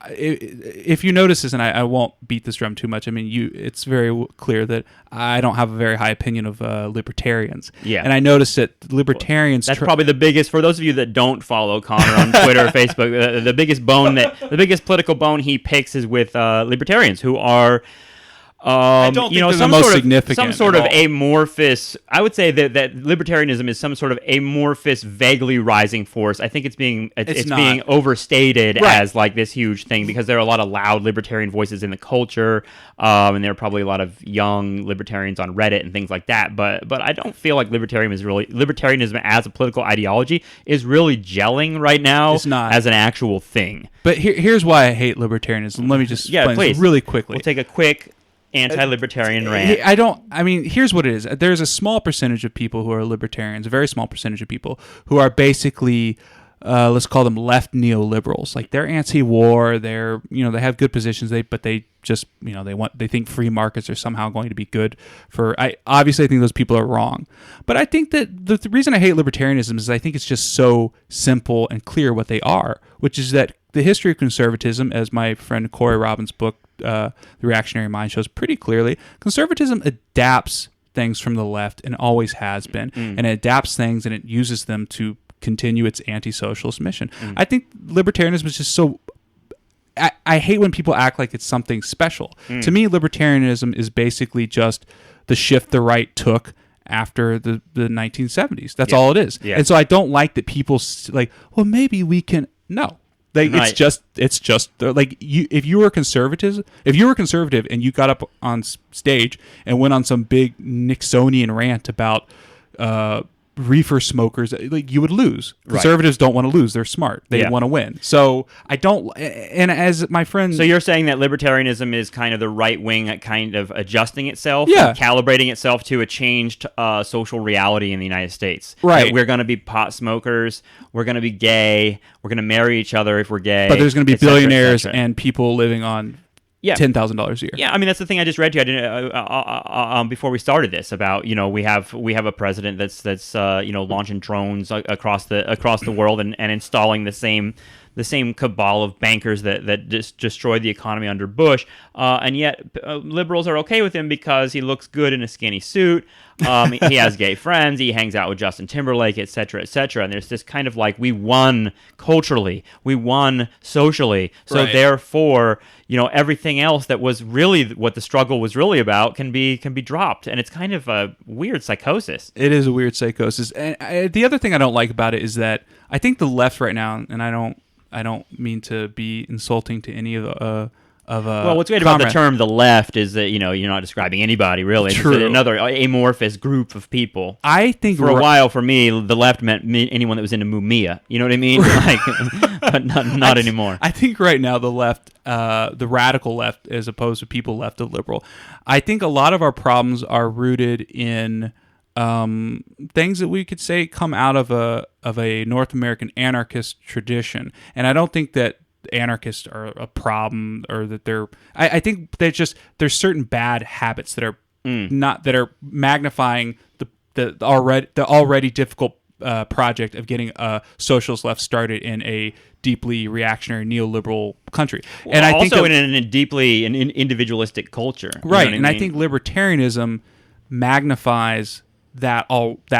Speaker 2: if you notice this, and I won't beat this drum too much. I mean, it's very clear that I don't have a very high opinion of libertarians.
Speaker 1: Yeah.
Speaker 2: And I noticed that libertarians.
Speaker 1: That's probably the biggest, for those of you that don't follow Connor on Twitter or Facebook, the biggest political bone he picks is with libertarians who are.
Speaker 2: I don't think they're the most significant.
Speaker 1: Some sort of amorphous. I would say that libertarianism is some sort of amorphous, vaguely rising force. I think it's being overstated as like this huge thing, because there are a lot of loud libertarian voices in the culture, and there are probably a lot of young libertarians on Reddit and things like that. But I don't feel like libertarianism as a political ideology is really gelling right now.
Speaker 2: It's not
Speaker 1: as an actual thing.
Speaker 2: But here's why I hate libertarianism. Let me just explain this really quickly.
Speaker 1: We'll take a quick anti-libertarian rant.
Speaker 2: Here's what it is. There's a small percentage of people who are libertarians, a very small percentage of people who are basically let's call them left neoliberals. Like they're anti-war, they're they have good positions, but they just they think free markets are somehow going to be good for. Obviously I think those people are wrong, but I think that the reason I hate libertarianism is I think it's just so simple and clear what they are, which is that the history of conservatism, as my friend Corey Robbins' book, The Reactionary Mind, shows pretty clearly, conservatism adapts things from the left and always has been, and it adapts things and it uses them to continue its anti-socialist mission. I think libertarianism is just so... I hate when people act like it's something special. To me, libertarianism is basically just the shift the right took after the 1970s. That's all it is. Yeah. And so I don't like that people like, well, maybe we can... No. Like, right. It's just like if you were conservative and you got up on stage and went on some big Nixonian rant about reefer smokers, like you would lose. Conservatives don't want to lose. They're smart. They want to win. So I don't. And as my friend,
Speaker 1: so you're saying that libertarianism is kind of the right wing at kind of adjusting itself, calibrating itself to a changed social reality in the United States.
Speaker 2: Right.
Speaker 1: That we're going to be pot smokers. We're going to be gay. We're going to marry each other if we're gay.
Speaker 2: But there's going to be billionaires and people living on $10,000 a year.
Speaker 1: Yeah, I mean that's the thing I just read to you. I didn't before we started this about we have a president that's launching drones across the world and installing the same cabal of bankers that destroyed the economy under Bush, and yet liberals are okay with him because he looks good in a skinny suit. He has gay friends. He hangs out with Justin Timberlake, et cetera, et cetera. And there's this kind of like we won culturally, we won socially, so therefore everything else that was really what the struggle was really about can be dropped, and it's kind of a weird psychosis.
Speaker 2: It is a weird psychosis, and the other thing I don't like about it is that I think the left right now, and I don't mean to be insulting to any of
Speaker 1: well, what's great about the term "the left" is that you're not describing anybody really.
Speaker 2: True.
Speaker 1: It's another amorphous group of people.
Speaker 2: I think
Speaker 1: for a while, for me, the left meant anyone that was into Mumia. You know what I mean? Like, but not anymore.
Speaker 2: I think right now the left, the radical left, as opposed to people left of liberal, I think a lot of our problems are rooted in things that we could say come out of a North American anarchist tradition, and I don't think that anarchists are a problem, or that they're. I think there's certain bad habits that are that are magnifying the already difficult project of getting a socialist left started in a deeply reactionary neoliberal country,
Speaker 1: and I think in a deeply individualistic culture,
Speaker 2: right? And I think libertarianism magnifies that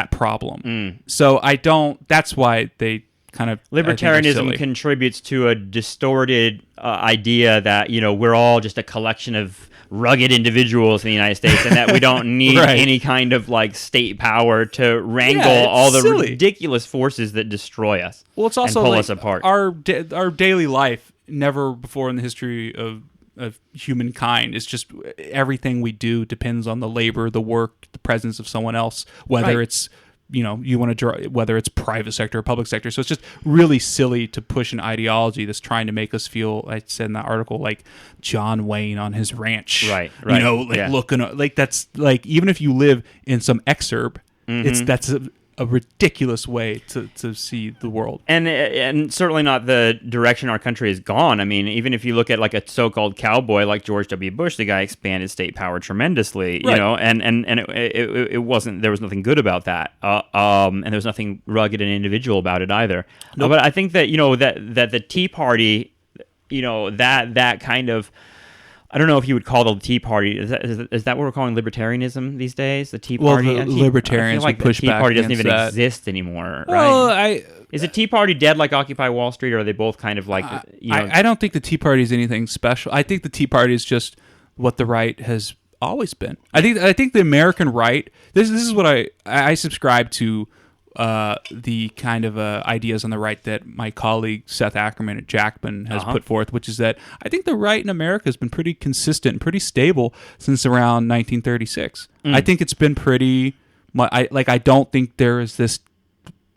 Speaker 2: problem. So I don't. That's why they kind of
Speaker 1: libertarianism contributes to a distorted idea that we're all just a collection of rugged individuals in the United States, and that we don't need any kind of like state power to wrangle all the ridiculous forces that destroy us.
Speaker 2: Well, it's also
Speaker 1: and pull us apart.
Speaker 2: Our daily life, never before in the history of humankind, is just everything we do depends on the labor, the work, the presence of someone else, whether it's you want to draw, whether it's private sector or public sector. So it's just really silly to push an ideology that's trying to make us feel, I said in that article, like John Wayne on his ranch.
Speaker 1: Right.
Speaker 2: Looking like that's like, even if you live in some exurb, that's a ridiculous way to see the world,
Speaker 1: and certainly not the direction our country has gone. I mean, even if you look at like a so-called cowboy like George W. Bush, the guy expanded state power tremendously, and it wasn't, there was nothing good about that, and there was nothing rugged and individual about it either. But I think that that the Tea Party, that kind of, I don't know if you would call the Tea Party. Is that what we're calling libertarianism these days? The Tea Party.
Speaker 2: Well, the libertarians
Speaker 1: would
Speaker 2: push
Speaker 1: back. The Tea Party doesn't even exist anymore, right? Is the Tea Party dead like Occupy Wall Street, or are they both kind of like?
Speaker 2: I don't think the Tea Party is anything special. I think the Tea Party is just what the right has always been. I think the American right. This is what I subscribe to. The kind of ideas on the right that my colleague Seth Ackerman at Jacobin has put forth, which is that I think the right in America has been pretty consistent and pretty stable since around 1936. I think it's been pretty. I don't think there is this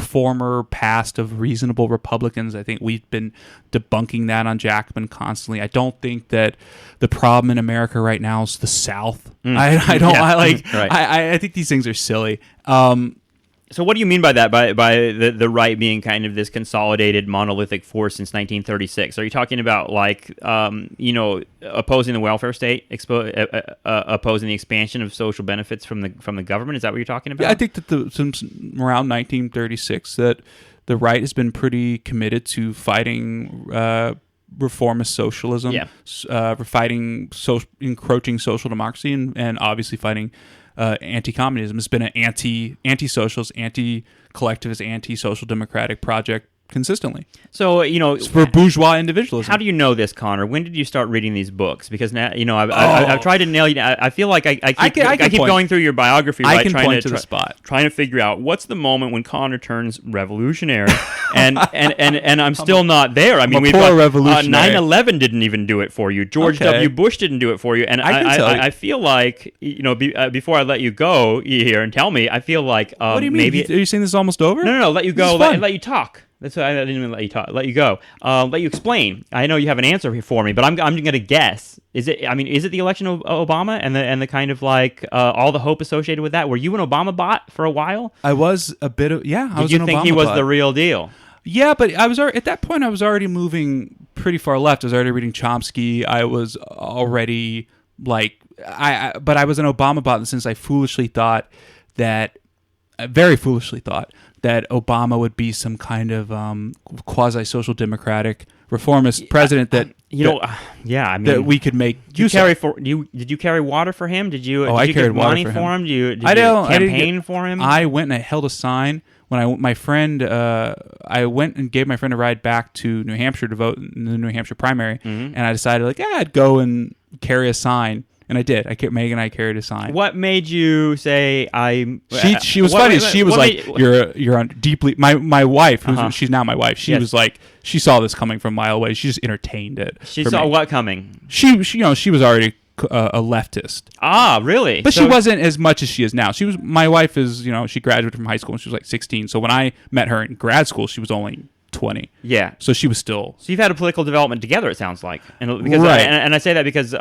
Speaker 2: former past of reasonable Republicans. I think we've been debunking that on Jacobin constantly. I don't think that the problem in America right now is the South. I think these things are silly.
Speaker 1: So what do you mean by that? By the right being kind of this consolidated monolithic force since 1936? Are you talking about like opposing the welfare state, opposing the expansion of social benefits from the government? Is that what you're talking about?
Speaker 2: Yeah, I think that since around 1936 that the right has been pretty committed to fighting reformist socialism, fighting encroaching social democracy, and obviously fighting anti-communism. It's been an anti-socialist, anti-collectivist, anti-social democratic project consistently.
Speaker 1: So,
Speaker 2: it's for bourgeois individualism.
Speaker 1: How do you know this, Connor? When did you start reading these books? Because now, I've tried to nail you. I feel like I keep going through your biography, right?
Speaker 2: I can point to the spot.
Speaker 1: Trying to figure out what's the moment when Connor turns revolutionary, and I'm still not there. I mean, we've got 9/11 didn't even do it for you. George W. Bush didn't do it for you, and I feel like before I let you go here and tell me, I feel like
Speaker 2: what do you mean? Maybe are you saying this is almost over?
Speaker 1: No. Let you go. Let you talk. That's why I didn't even let you talk. Let you go. Let you explain. I know you have an answer here for me, but I'm going to guess. Is it the election of Obama and the kind of like all the hope associated with that? Were you an Obama bot for a while?
Speaker 2: I was a bit of
Speaker 1: Did you think he was the real deal?
Speaker 2: Yeah, but I was at that point. I was already moving pretty far left. I was already reading Chomsky. I was already like but I was an Obama bot in the sense I very foolishly thought that Obama would be some kind of quasi-social democratic reformist president that we could make use of.
Speaker 1: Did you carry water for him? Did you
Speaker 2: carried
Speaker 1: give
Speaker 2: water
Speaker 1: money for him? Did you campaign for him?
Speaker 2: I went and I held a sign when I went and gave my friend a ride back to New Hampshire to vote in the New Hampshire primary, and I decided I'd go and carry a sign. And I did. Megan and I carried a sign.
Speaker 1: What made you say I?
Speaker 2: She was funny. She was like, "You're on deeply." My wife, she's now my wife. She was like, she saw this coming from a mile away. She just entertained it.
Speaker 1: She saw what coming?
Speaker 2: She was already a leftist.
Speaker 1: Ah, really?
Speaker 2: But she wasn't as much as she is now. My wife is, she graduated from high school when she was like 16. So when I met her in grad school, she was only 20.
Speaker 1: Yeah.
Speaker 2: So she was still...
Speaker 1: So you've had a political development together, it sounds like.
Speaker 2: Right.
Speaker 1: And I say that because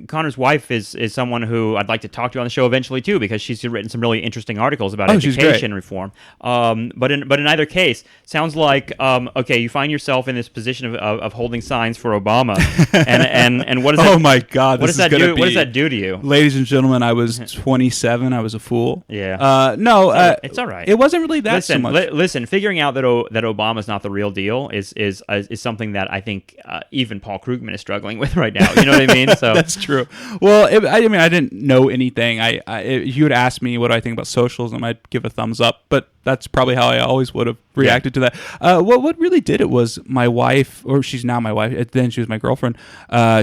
Speaker 1: Connor's wife is someone who I'd like to talk to on the show eventually, too, because she's written some really interesting articles about education reform. But in either case, sounds like, you find yourself in this position of holding signs for Obama. and what does that...
Speaker 2: Oh, my God. What does that
Speaker 1: do to you?
Speaker 2: Ladies and gentlemen, I was 27. I was a fool.
Speaker 1: Yeah. It's all right.
Speaker 2: It wasn't really that so much.
Speaker 1: Listen, figuring out that Obama's not the real deal is something that I think even Paul Krugman is struggling with right now. You know what I mean? So
Speaker 2: that's true. Well, I didn't know anything. If you had asked me what do I think about socialism, I'd give a thumbs up. But that's probably how I always would have reacted to that. What really did it was my wife, or she's now my wife. Then she was my girlfriend.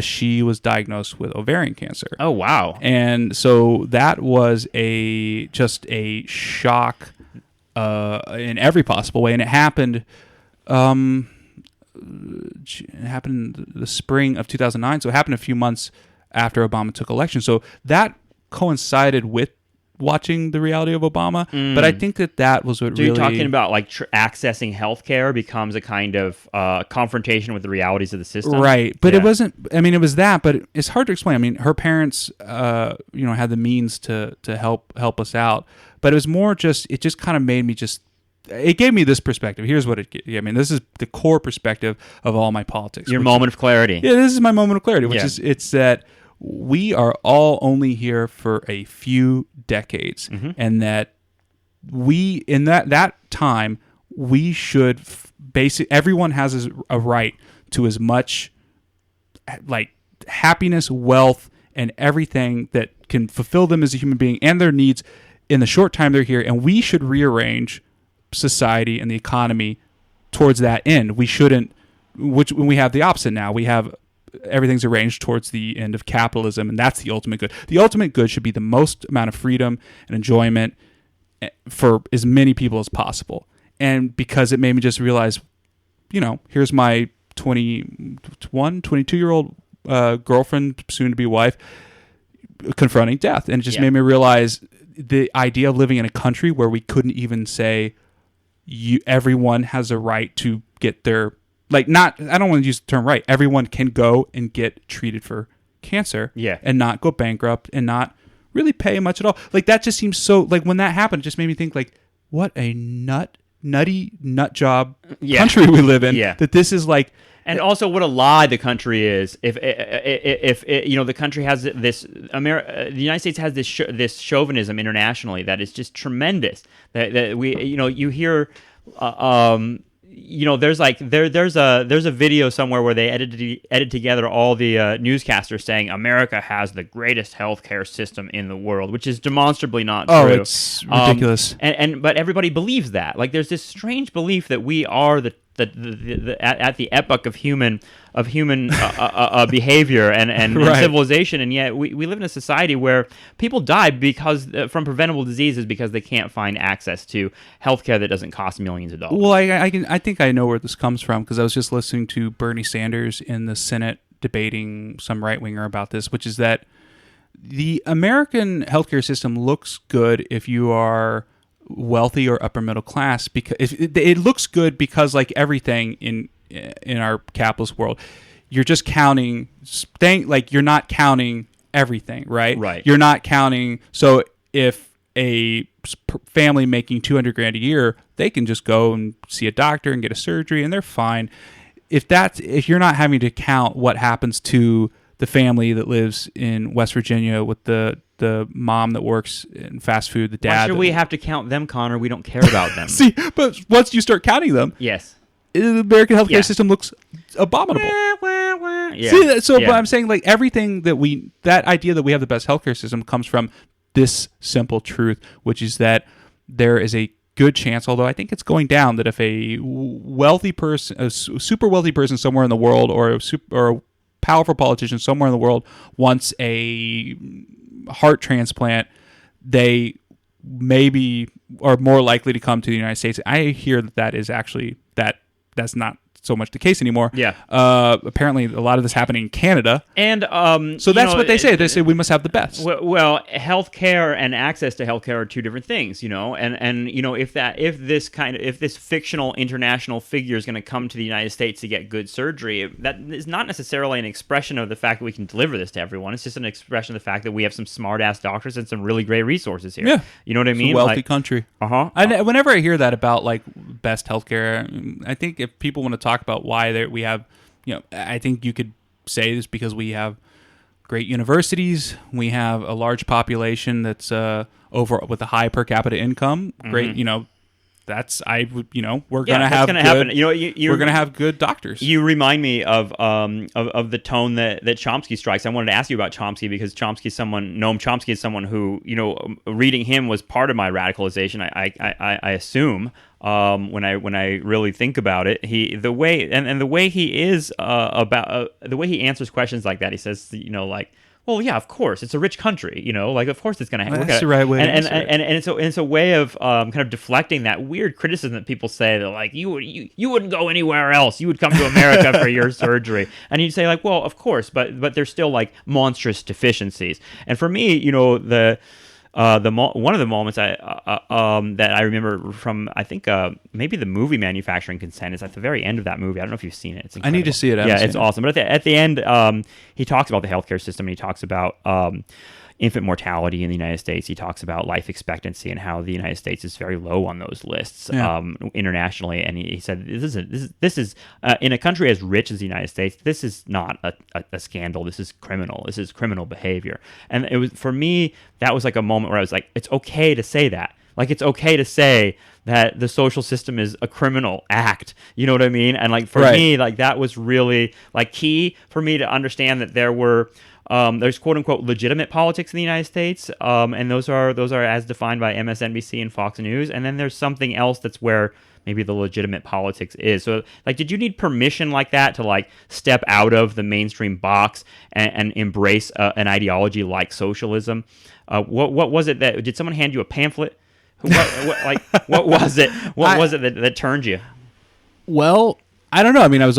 Speaker 2: She was diagnosed with ovarian cancer.
Speaker 1: Oh wow!
Speaker 2: And so that was just a shock in every possible way, and it happened. It happened in the spring of 2009, so it happened a few months after Obama took election. So that coincided with watching the reality of Obama, but I think that was what
Speaker 1: so
Speaker 2: really...
Speaker 1: you're talking about like accessing healthcare becomes a kind of confrontation with the realities of the system?
Speaker 2: Right, but it wasn't... it was that, but it's hard to explain. Her parents, had the means to help us out, but it was more just... It just kind of made me just... It gave me this perspective. Here's what it gave me. This is the core perspective of all my politics.
Speaker 1: Your moment of clarity.
Speaker 2: Yeah, this is my moment of clarity, which is it's that we are all only here for a few decades, and that we, in that time, we should everyone has a right to as much like happiness, wealth, and everything that can fulfill them as a human being and their needs in the short time they're here, and we should rearrange society and the economy towards that end. We shouldn't, which when we have the opposite now, we have everything's arranged towards the end of capitalism, and that's the ultimate good. The ultimate good should be the most amount of freedom and enjoyment for as many people as possible. And because it made me just realize, here's my 22-year-old girlfriend, soon to be wife, confronting death. And it just made me realize the idea of living in a country where we couldn't even say everyone has a right to get their, I don't want to use the term right. Everyone can go and get treated for cancer and not go bankrupt and not really pay much at all. Like that just seems so, when that happened, it just made me think what a nutty nut job
Speaker 1: Yeah.
Speaker 2: country we live in.
Speaker 1: Yeah.
Speaker 2: That this is like.
Speaker 1: And also, what a lie the country is. If the country has this, the United States has this chauvinism internationally that is just tremendous. That we, you hear, there's a video somewhere where they edited together all the newscasters saying America has the greatest healthcare system in the world, which is demonstrably not true.
Speaker 2: Oh, it's ridiculous.
Speaker 1: But everybody believes that. Like, there's this strange belief that we are at the epoch of human behavior and
Speaker 2: Right.
Speaker 1: civilization, and yet we live in a society where people die because from preventable diseases because they can't find access to healthcare that doesn't cost millions of dollars.
Speaker 2: Well, I think I know where this comes from because I was just listening to Bernie Sanders in the Senate debating some right-winger about this, which is that the American healthcare system looks good if you are wealthy or upper middle class, because it looks good because, like everything in our capitalist world, you're just counting you're not counting everything, right? You're not counting. So if a family making $200,000 a year, they can just go and see a doctor and get a surgery and they're fine. If you're not having to count what happens to the family that lives in West Virginia with the mom that works in fast food, the dad.
Speaker 1: Why should we have to count them, Connor? We don't care about them.
Speaker 2: See, but once you start counting them,
Speaker 1: yes,
Speaker 2: the American healthcare system looks abominable.
Speaker 1: Yeah.
Speaker 2: See, but I'm saying, like, everything that idea that we have the best healthcare system comes from this simple truth, which is that there is a good chance, although I think it's going down, that if a wealthy person, a super wealthy person somewhere in the world, or a powerful politician somewhere in the world wants a heart transplant, they maybe are more likely to come to the United States. I hear that is actually that's not so much the case anymore.
Speaker 1: Yeah.
Speaker 2: Apparently, a lot of this happening in Canada,
Speaker 1: and
Speaker 2: so that's what they say. They say we must have the best.
Speaker 1: Well, healthcare and access to healthcare are two different things, and if this fictional international figure is going to come to the United States to get good surgery, that is not necessarily an expression of the fact that we can deliver this to everyone. It's just an expression of the fact that we have some smart ass doctors and some really great resources here.
Speaker 2: Yeah.
Speaker 1: You know what I mean?
Speaker 2: It's a wealthy country. Whenever I hear that about, like, best healthcare, I think if people want to talk about why we have, I think you could say this because we have great universities, we have a large population that's over with a high per capita income. Great, we're gonna have good,
Speaker 1: happen.
Speaker 2: We're gonna have good doctors.
Speaker 1: You remind me of the tone that Chomsky strikes. I wanted to ask you about Chomsky because Noam Chomsky is someone who, reading him was part of my radicalization. I assume. When I really think about it, the way he is about the way he answers questions like that, he says, well, yeah, of course, it's a rich country, of course it's going to happen.
Speaker 2: That's the right way.
Speaker 1: And it's a way of kind of deflecting that weird criticism that people say that, like, you wouldn't go anywhere else, you would come to America for your surgery, and you'd say, like, well, of course, but there's still, like, monstrous deficiencies. And for me, one of the moments that I remember from, I think maybe the movie Manufacturing Consent is at the very end of that movie. I don't know if you've seen it. It's incredible.
Speaker 2: I need to see it.
Speaker 1: It's awesome. But at the end, he talks about the healthcare system, and he talks about infant mortality in the United States. He talks about life expectancy and how the United States is very low on those lists internationally. And he said, this is in a country as rich as the United States, this is not a scandal. This is criminal. This is criminal behavior. And it was, for me, that was like a moment where I was like, it's okay to say that. Like, it's okay to say that the social system is a criminal act. You know what I mean? And, like, for me, like, that was really, like, key for me to understand that there's quote unquote legitimate politics in the United States, and those are as defined by MSNBC and Fox News. And then there's something else that's where maybe the legitimate politics is. So, like, did you need permission like that to, like, step out of the mainstream box and embrace an ideology like socialism? What was it that did someone hand you a pamphlet? What was it? What was it that turned you?
Speaker 2: Well, I don't know. I mean, I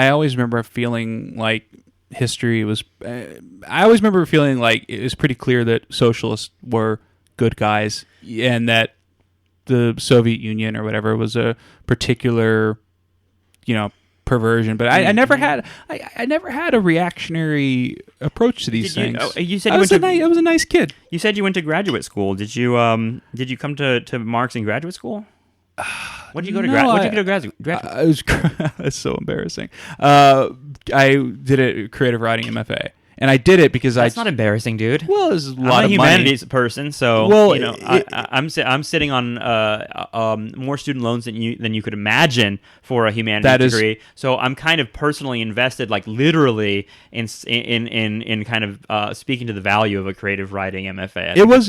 Speaker 2: always remember feeling like history was. I always remember feeling like it was pretty clear that socialists were good guys, and that the Soviet Union or whatever was a particular, perversion. But I never had I never had a reactionary approach to these things.
Speaker 1: You said
Speaker 2: I was a nice kid.
Speaker 1: You said you went to graduate school. Did you come to Marx in graduate school? What did you go to graduate?
Speaker 2: It's so embarrassing. I did a creative writing MFA. And I did it because
Speaker 1: That's not embarrassing, dude.
Speaker 2: Well, there's a lot
Speaker 1: I'm
Speaker 2: of
Speaker 1: a
Speaker 2: money.
Speaker 1: humanities person, so I'm sitting on more student loans than you could imagine for a humanities degree. So I'm kind of personally invested, like literally, in kind of speaking to the value of a creative writing MFA.
Speaker 2: It was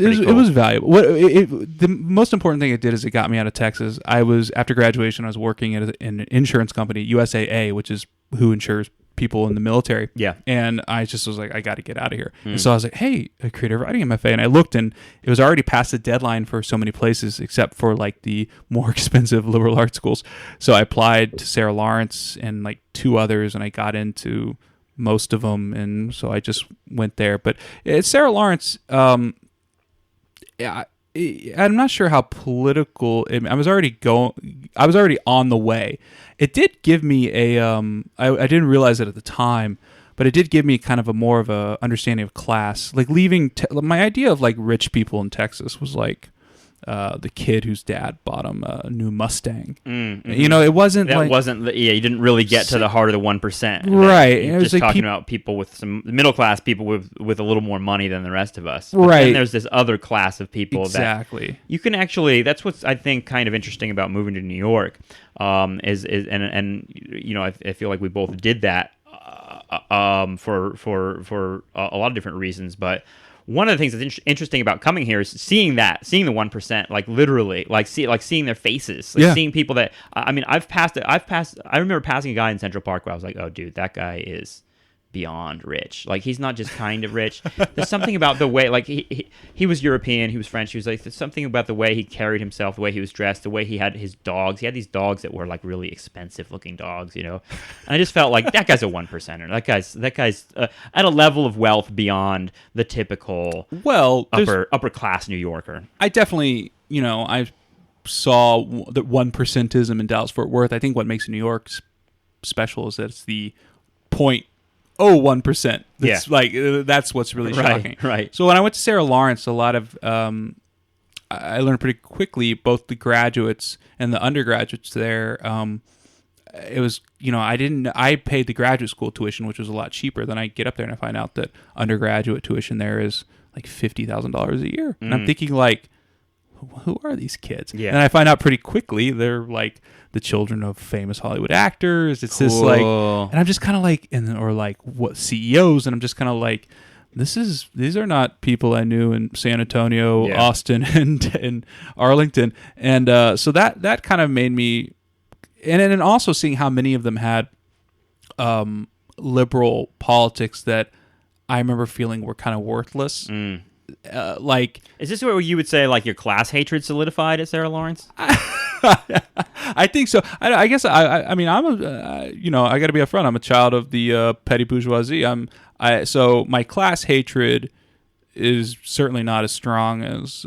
Speaker 2: valuable. The most important thing it did is it got me out of Texas. After graduation, I was working at an insurance company, USAA, which is who insures people in the military.
Speaker 1: Yeah.
Speaker 2: And I just was like, I got to get out of here. And so I was like, hey, a creative writing MFA. And I looked, and it was already past the deadline for so many places except for like the more expensive liberal arts schools. So I applied to Sarah Lawrence and like 2 others, and I got into most of them. And so I just went there. But at Sarah Lawrence, I'm not sure how political. I was already on the way. It did give me I didn't realize it at the time, but it did give me kind of a more of a understanding of class. Like leaving, my idea of like rich people in Texas was like the kid whose dad bought him a new Mustang. Mm-hmm. You know, it wasn't
Speaker 1: that
Speaker 2: like
Speaker 1: wasn't. You didn't really get to the heart of the 1%,
Speaker 2: right?
Speaker 1: You're just like talking about people with some middle class people with a little more money than the rest of us, but
Speaker 2: right?
Speaker 1: Then there's this other class of people
Speaker 2: exactly.
Speaker 1: That you can actually. That's what's I think kind of interesting about moving to New York. Is you know I feel like we both did that for a lot of different reasons, but one of the things that's interesting about coming here is seeing the 1%, like literally, seeing their faces, seeing people that I mean, I remember passing a guy in Central Park where I was like, oh, dude, that guy is beyond rich. Like, he's not just kind of rich. There's something about the way, like, he was European, he was French, he was like, there's something about the way he carried himself, the way he was dressed, the way he had his dogs. He had these dogs that were like really expensive looking dogs, you know. And I just felt like that guy's a 1%er. That guy's at a level of wealth beyond the typical upper class New Yorker.
Speaker 2: I definitely, I saw the 1%ism in Dallas Fort Worth. I think what makes New York special is that it's the 0.01%. That's like that's what's really shocking.
Speaker 1: Right.
Speaker 2: So when I went to Sarah Lawrence, a lot of I learned pretty quickly, both the graduates and the undergraduates there. It was, I paid the graduate school tuition, which was a lot cheaper. Then I get up there and I find out that undergraduate tuition there is like $50,000 a year. And I'm thinking, like, who are these kids? Yeah. And I find out pretty quickly they're like the children of famous Hollywood actors. It's this like, and I'm just kind of like, or like what CEOs, and I'm just kind of like, these are not people I knew in San Antonio, Austin, and Arlington, and so that kind of made me, and also seeing how many of them had liberal politics that I remember feeling were kind of worthless. Like, is
Speaker 1: this where you would say like your class hatred solidified at Sarah Lawrence?
Speaker 2: I think so. I guess I mean I'm I got to be upfront. I'm a child of the petty bourgeoisie. So my class hatred is certainly not as strong as.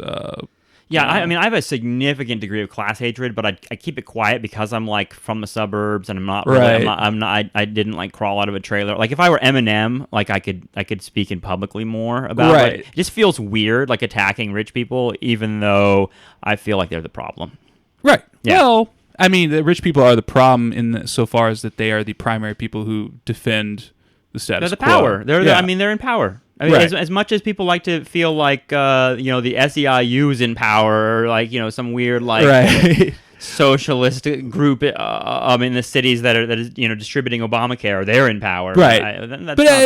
Speaker 1: I mean, I have a significant degree of class hatred, but I keep it quiet because I'm like from the suburbs, and I'm not really, I didn't like crawl out of a trailer. Like if I were Eminem, like I could speak in publicly more about it. It just feels weird, like attacking rich people, even though I feel like they're the problem.
Speaker 2: Right. Yeah. Well, I mean, the rich people are the problem so far as that they are the primary people who defend the status quo.
Speaker 1: They're the power. They're in power. I mean, as much as people like to feel like the SEIU is in power, or like some weird like socialist group in the cities that is distributing Obamacare, they're in power.
Speaker 2: Right.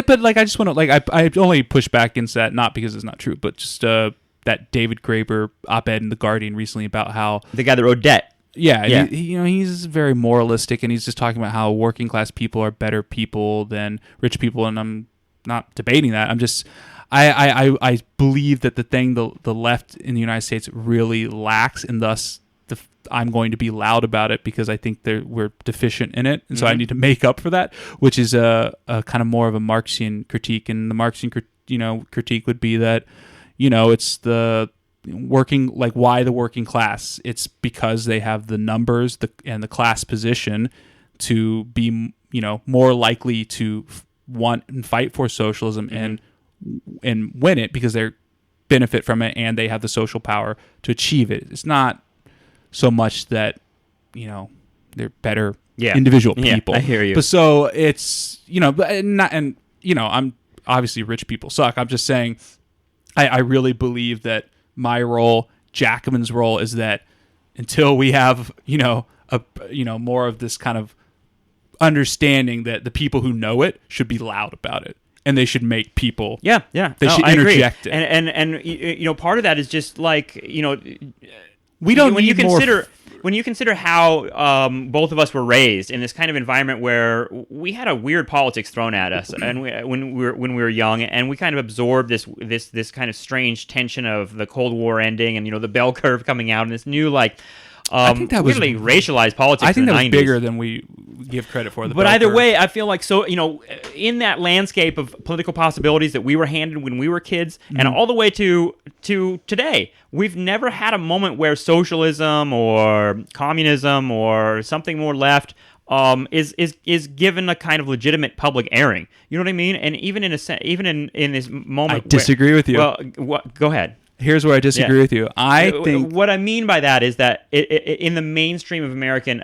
Speaker 2: But like I just want to I only push back against that, not because it's not true, but just that David Graeber op-ed in The Guardian recently about how
Speaker 1: the guy that wrote Debt.
Speaker 2: Yeah. He's very moralistic, and he's just talking about how working class people are better people than rich people, and I'm not debating that. I'm just, I believe that the thing the left in the United States really lacks, and thus I'm going to be loud about it because I think we're deficient in it, and so I need to make up for that, which is a kind of more of a Marxian critique, and the Marxian critique would be that it's the working, like, why the working class? It's because they have the numbers and the class position to be, more likely to want and fight for socialism and win it because they benefit from it and they have the social power to achieve it. It's not so much that, they're better individual people.
Speaker 1: I hear you.
Speaker 2: But so it's, I'm obviously rich people suck. I'm just saying I really believe that my role, Jacobin's role, is that until we have, more of this kind of understanding that the people who know it should be loud about it. And they should make people.
Speaker 1: They
Speaker 2: should interject it.
Speaker 1: And part of that is just like,
Speaker 2: we don't
Speaker 1: when
Speaker 2: need
Speaker 1: you consider when you consider how both of us were raised in this kind of environment where we had a weird politics thrown at us, and when we were young, and we kind of absorbed this kind of strange tension of the Cold War ending, and the bell curve coming out, and this new
Speaker 2: I think that was
Speaker 1: really racialized politics.
Speaker 2: I think
Speaker 1: in the
Speaker 2: that was
Speaker 1: 90s.
Speaker 2: bigger than we give credit for.
Speaker 1: But either way, I feel like in that landscape of political possibilities that we were handed when we were kids, and all the way to today, we've never had a moment where socialism or communism or something more left is given a kind of legitimate public airing. You know what I mean? And even in this moment,
Speaker 2: I disagree with you.
Speaker 1: Well, go ahead.
Speaker 2: Here's where I disagree with you. I think
Speaker 1: what I mean by that is that in the mainstream of American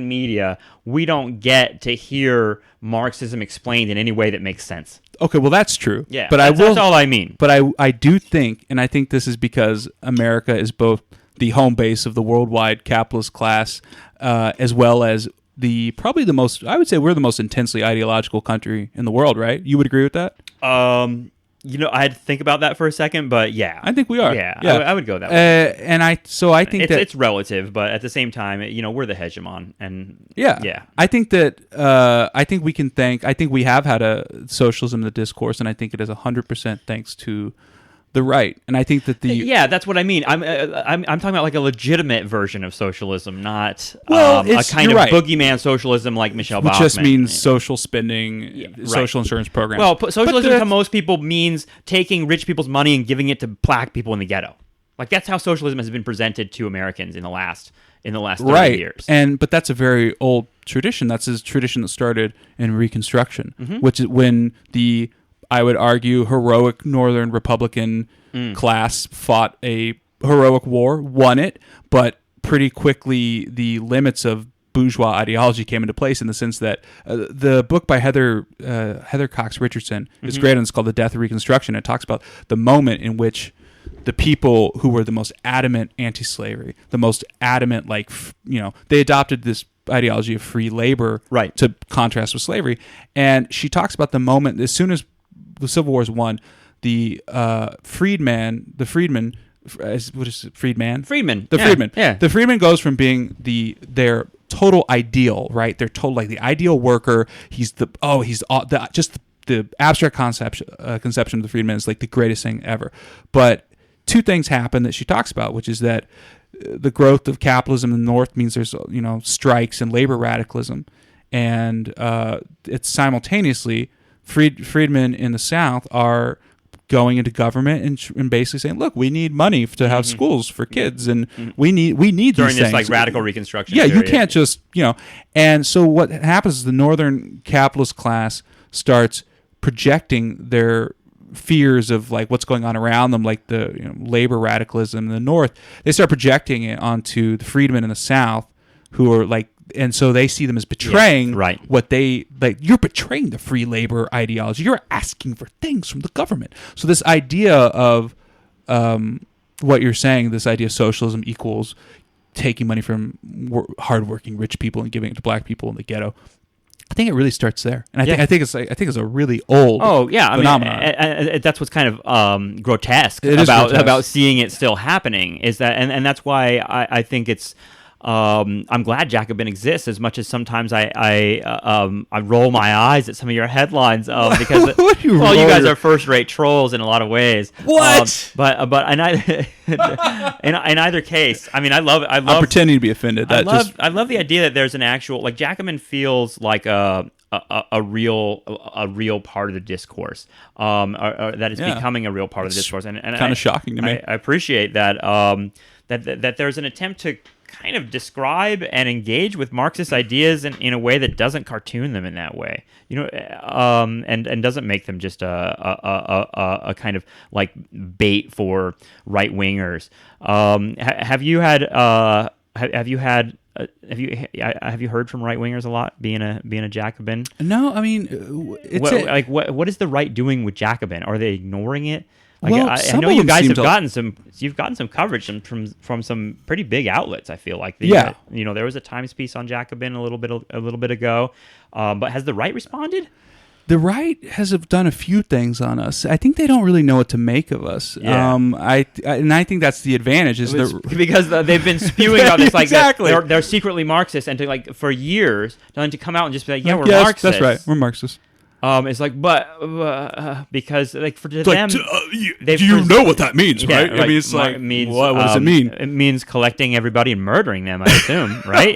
Speaker 1: media, we don't get to hear Marxism explained in any way that makes sense.
Speaker 2: Okay, well that's true.
Speaker 1: Yeah,
Speaker 2: but
Speaker 1: that's all I mean.
Speaker 2: But I do think, and I think this is because America is both the home base of the worldwide capitalist class, as well as probably the most. I would say we're the most intensely ideological country in the world. Right? You would agree with that?
Speaker 1: I had to think about that for a second, but yeah.
Speaker 2: I think we are.
Speaker 1: Yeah. I would go that way.
Speaker 2: And I think
Speaker 1: it's relative, but at the same time, we're the hegemon. And
Speaker 2: yeah. I think that, I think we have had a socialism in the discourse, and I think it is 100% thanks to the right. And I think that
Speaker 1: that's what I mean. I'm talking about like a legitimate version of socialism, not
Speaker 2: a
Speaker 1: kind of boogeyman socialism like Michelle Bachmann.
Speaker 2: Which just means social spending, social insurance programs.
Speaker 1: Well, socialism to most people means taking rich people's money and giving it to black people in the ghetto. Like that's how socialism has been presented to Americans in the last 30 years.
Speaker 2: But that's a very old tradition. That's a tradition that started in Reconstruction, which is when I would argue, heroic Northern Republican class fought a heroic war, won it, but pretty quickly the limits of bourgeois ideology came into place in the sense that the book by Heather Cox Richardson is great, and it's called The Death of Reconstruction. It talks about the moment in which the people who were the most adamant anti-slavery, the most adamant, they adopted this ideology of free labor to contrast with slavery. And she talks about the moment, as soon as the Civil War is won, the freedman goes from being their total ideal, right? They're told like the ideal worker. The abstract conception of the freedman is like the greatest thing ever. But two things happen that she talks about, which is that the growth of capitalism in the North means there's strikes and labor radicalism, and it's simultaneously freedmen in the South are going into government and basically saying, "Look, we need money to have schools for kids, and we need
Speaker 1: during
Speaker 2: these
Speaker 1: this
Speaker 2: things."
Speaker 1: radical Reconstruction.
Speaker 2: Yeah,
Speaker 1: period.
Speaker 2: You can't just And so what happens is the Northern capitalist class starts projecting their fears of like what's going on around them, like the labor radicalism in the North. They start projecting it onto the freedmen in the South, who are like. And so they see them as betraying what they like. You're betraying the free labor ideology. You're asking for things from the government. So this idea of what you're saying, this idea of socialism equals taking money from hardworking rich people and giving it to black people in the ghetto. I think it really starts there, and I think it's a really old phenomenon.
Speaker 1: I mean, that's what's kind of grotesque
Speaker 2: grotesque
Speaker 1: about seeing it still happening. Is that and that's why I think it's. I'm glad Jacobin exists as much as sometimes I roll my eyes at some of your headlines because you guys are first-rate trolls in a lot of ways.
Speaker 2: What?
Speaker 1: But in either case, I mean, I love. I'm
Speaker 2: pretending to be offended.
Speaker 1: I love the idea that there's an actual Jacobin feels like a real part of the discourse, or that is becoming a real part of the discourse, and
Speaker 2: kind of shocking to me.
Speaker 1: I appreciate that. That there's an attempt to kind of describe and engage with Marxist ideas in a way that doesn't cartoon them in that way, and doesn't make them just a kind of like bait for right wingers. Have you heard from right wingers a lot, being a Jacobin?
Speaker 2: No, I mean,
Speaker 1: what is the right doing with Jacobin? Are they ignoring it? Like,
Speaker 2: well,
Speaker 1: I know you guys have gotten some coverage from some pretty big outlets. I feel like there was a Times piece on Jacobin a little bit ago, but has the right responded?
Speaker 2: The right has done a few things on us. I think they don't really know what to make of us.
Speaker 1: Yeah.
Speaker 2: I think that's the advantage
Speaker 1: because they've been spewing about this, like
Speaker 2: exactly.
Speaker 1: they're secretly Marxist, and for years to come out and just be like, we're
Speaker 2: yes,
Speaker 1: Marxists.
Speaker 2: That's right, we're Marxists.
Speaker 1: It's like, but because like for them,
Speaker 2: you know what that means, right?
Speaker 1: Like,
Speaker 2: I mean, it's like, what does it mean?
Speaker 1: It means collecting everybody and murdering them, I assume, right?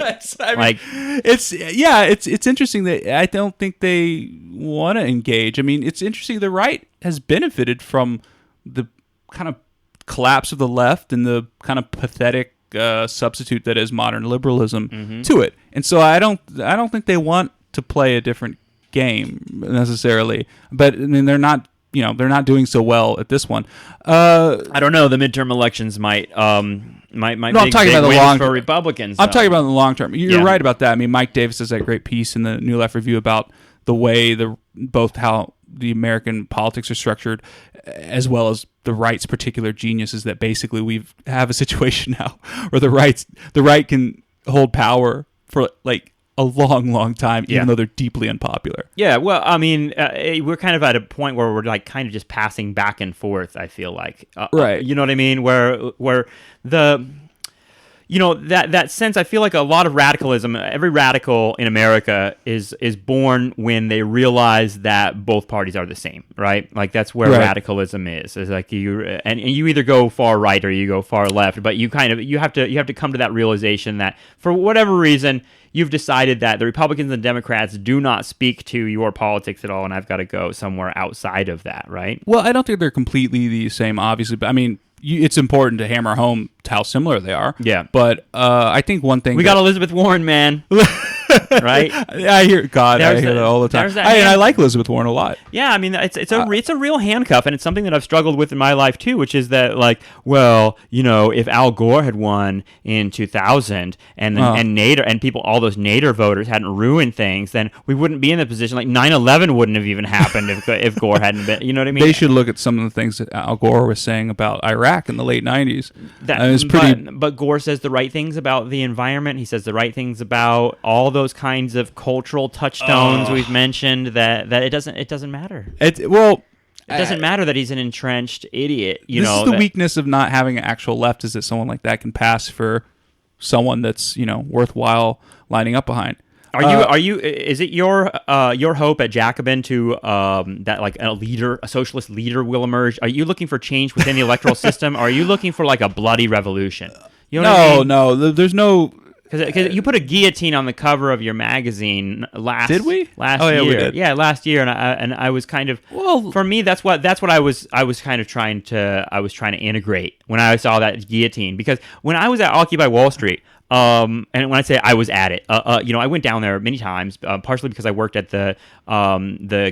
Speaker 2: It's interesting that I don't think they want to engage. I mean, it's interesting. The right has benefited from the kind of collapse of the left and the kind of pathetic substitute that is modern liberalism to it, and so I don't think they want to play a different game necessarily, but I mean they're not doing so well at this one.
Speaker 1: I don't know. The midterm elections might
Speaker 2: no, I'm talking about the long
Speaker 1: for Republicans.
Speaker 2: I'm talking about in the long term. You're right about that. I mean, Mike Davis has that great piece in the New Left Review about the way both how the American politics are structured, as well as the right's particular genius is that basically we have a situation now where the right can hold power for like a long, long time, even though they're deeply unpopular.
Speaker 1: Yeah, well, I mean, we're kind of at a point where we're like kind of just passing back and forth. I feel like,
Speaker 2: right?
Speaker 1: You know what I mean? Where the, that sense. I feel like a lot of radicalism. Every radical in America is born when they realize that both parties are the same, right? Like that's where radicalism is. It's like you either go far right or you go far left, but you have to come to that realization that for whatever reason, you've decided that the Republicans and Democrats do not speak to your politics at all, and I've got to go somewhere outside of that, right?
Speaker 2: Well, I don't think they're completely the same, obviously, but I mean, it's important to hammer home how similar they are.
Speaker 1: Yeah.
Speaker 2: But I think one thing...
Speaker 1: We got Elizabeth Warren, man. Right?
Speaker 2: I hear that all the time. I like Elizabeth Warren a lot.
Speaker 1: Yeah, I mean, it's a real handcuff, and it's something that I've struggled with in my life too, which is that, like, well, if Al Gore had won in 2000 and Nader and people, all those Nader voters hadn't ruined things, then we wouldn't be in the position. Like 9/11 wouldn't have even happened if Gore hadn't been. You know what I mean?
Speaker 2: They should look at some of the things that Al Gore was saying about Iraq in the late 90s.
Speaker 1: But Gore says the right things about the environment. He says the right things about all those kinds of cultural touchstones we've mentioned. That it doesn't matter. It doesn't matter that he's an entrenched idiot.
Speaker 2: This is the weakness of not having an actual left, is that someone like that can pass for someone that's worthwhile lining up behind.
Speaker 1: Is it your hope at Jacobin to that like a socialist leader will emerge? Are you looking for change within the electoral system? Or are you looking for like a bloody revolution? You know what I mean?
Speaker 2: No, there's no.
Speaker 1: Because you put a guillotine on the cover of your magazine last.
Speaker 2: Did we?
Speaker 1: Last year,
Speaker 2: we did.
Speaker 1: Yeah, last year, and I was kind of.
Speaker 2: Well,
Speaker 1: for me, that's what I was kind of trying to integrate when I saw that guillotine, because when I was at Occupy Wall Street. And when I say I was at it, I went down there many times, partially because I worked at the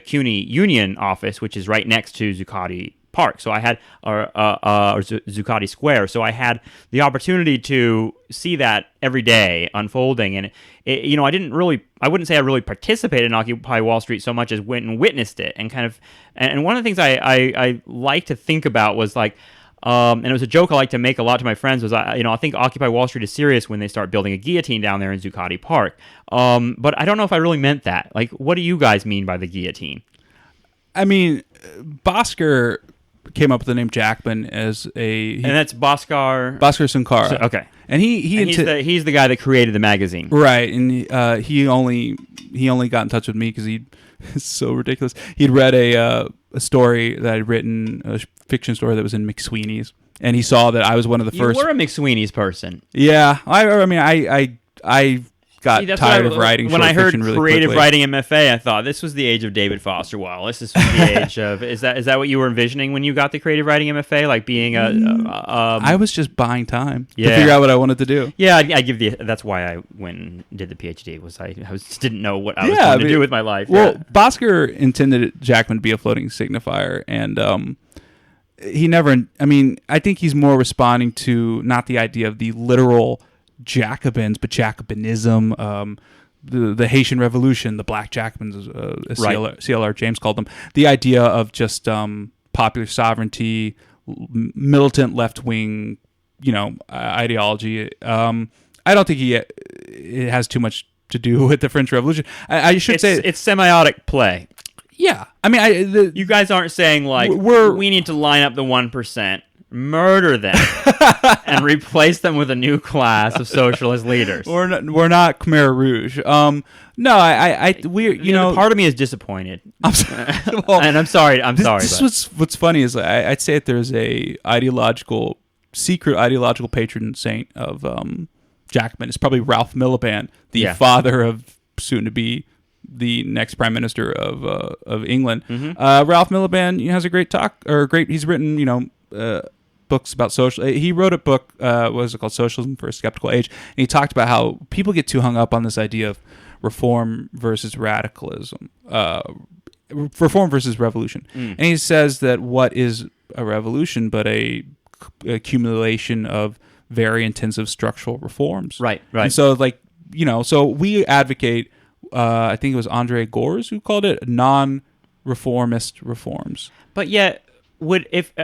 Speaker 1: CUNY Union office, which is right next to Zuccotti Park. So I had, or Zuccotti Square. So I had the opportunity to see that every day unfolding. And I wouldn't say I really participated in Occupy Wall Street so much as went and witnessed it. And kind of, and one of the things I like to think about was like, and it was a joke I like to make a lot to my friends, was I think Occupy Wall Street is serious when they start building a guillotine down there in Zuccotti Park. But I don't know if I really meant that. Like, what do you guys mean by the guillotine?
Speaker 2: I mean, Bhaskar came up with the name Jacobin as and
Speaker 1: that's Bhaskar
Speaker 2: Sunkara.
Speaker 1: So, okay,
Speaker 2: and
Speaker 1: he's the guy that created the magazine,
Speaker 2: right? And he only got in touch with me because it's so ridiculous. He'd read a story that I'd written, a fiction story that was in McSweeney's, and he saw that I was one of the first.
Speaker 1: You were a McSweeney's person.
Speaker 2: Yeah, I mean, I got tired of writing
Speaker 1: when
Speaker 2: short
Speaker 1: I heard
Speaker 2: fiction really
Speaker 1: creative
Speaker 2: quickly.
Speaker 1: writing MFA, I thought this was the age of David Foster Wallace. This was the age of is that what you were envisioning when you got the creative writing MFA, like being
Speaker 2: I was just buying time to
Speaker 1: Yeah.
Speaker 2: figure out what I wanted to do.
Speaker 1: yeah, I give that's why I went and did the PhD. Was I didn't know what I was going to do with my life.
Speaker 2: Well,
Speaker 1: Yeah.
Speaker 2: Bosker intended Jackman to be a floating signifier, and he never. I mean, I think he's more responding to not the idea of the literal Jacobins, but Jacobinism, the Haitian Revolution, the Black Jacobins, as
Speaker 1: Right.
Speaker 2: CLR James called them. The idea of just popular sovereignty, militant left wing, ideology. I don't think it has too much to do with the French Revolution. I should say
Speaker 1: it's semiotic play.
Speaker 2: Yeah, I mean,
Speaker 1: You guys aren't saying like we need to line up the 1%, murder them, and replace them with a new class of socialist leaders.
Speaker 2: we're not Khmer Rouge. No, we
Speaker 1: part of me is disappointed.
Speaker 2: well,
Speaker 1: and I'm sorry.
Speaker 2: What's funny is I'd say that there's a secret ideological patron saint of Jacobin. It's probably Ralph Miliband, the father of soon to be the next prime minister of England.
Speaker 1: Mm-hmm.
Speaker 2: Ralph Miliband has a great talk, he's written books about social. He wrote a book, what was it called, Socialism for a Skeptical Age, and he talked about how people get too hung up on this idea of reform versus radicalism, reform versus revolution. And he says that what is a revolution but a accumulation of very intensive structural reforms.
Speaker 1: Right.
Speaker 2: And so so we advocate, I think it was Andre Gores who called it non-reformist reforms.
Speaker 1: But yet, if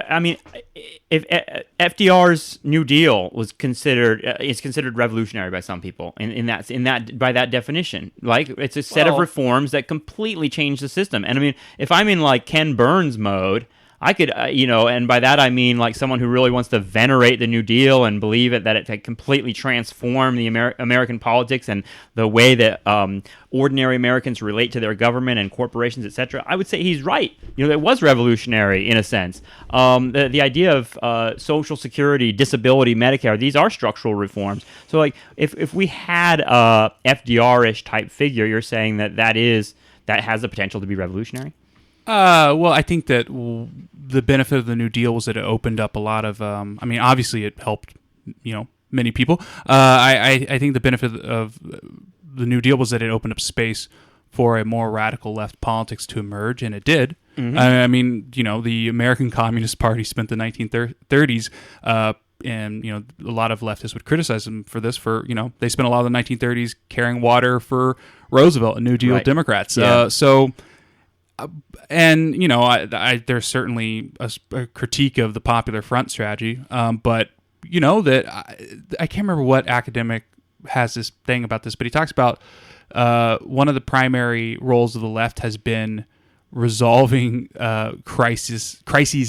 Speaker 1: FDR's New Deal was is considered revolutionary by some people in that by that definition, like it's a set of reforms that completely change the system. And I mean, if I'm in like Ken Burns mode, I could, and by that I mean like someone who really wants to venerate the New Deal and believe that it had completely transformed the American politics and the way that ordinary Americans relate to their government and corporations, etc. I would say he's right. It was revolutionary in a sense. The idea of Social Security, disability, Medicare, these are structural reforms. So like if we had a FDR-ish type figure, you're saying that has the potential to be revolutionary?
Speaker 2: Well, I think that the benefit of the New Deal was that it opened up a lot of. Obviously, it helped, many people. I think the benefit of the New Deal was that it opened up space for a more radical left politics to emerge, and it did. Mm-hmm. The American Communist Party spent the 1930s. And a lot of leftists would criticize them for this. They spent a lot of the 1930s carrying water for Roosevelt and New Deal Democrats.
Speaker 1: Yeah.
Speaker 2: There's certainly a critique of the Popular Front strategy, but that I can't remember what academic has this thing about this, but he talks about one of the primary roles of the left has been resolving crises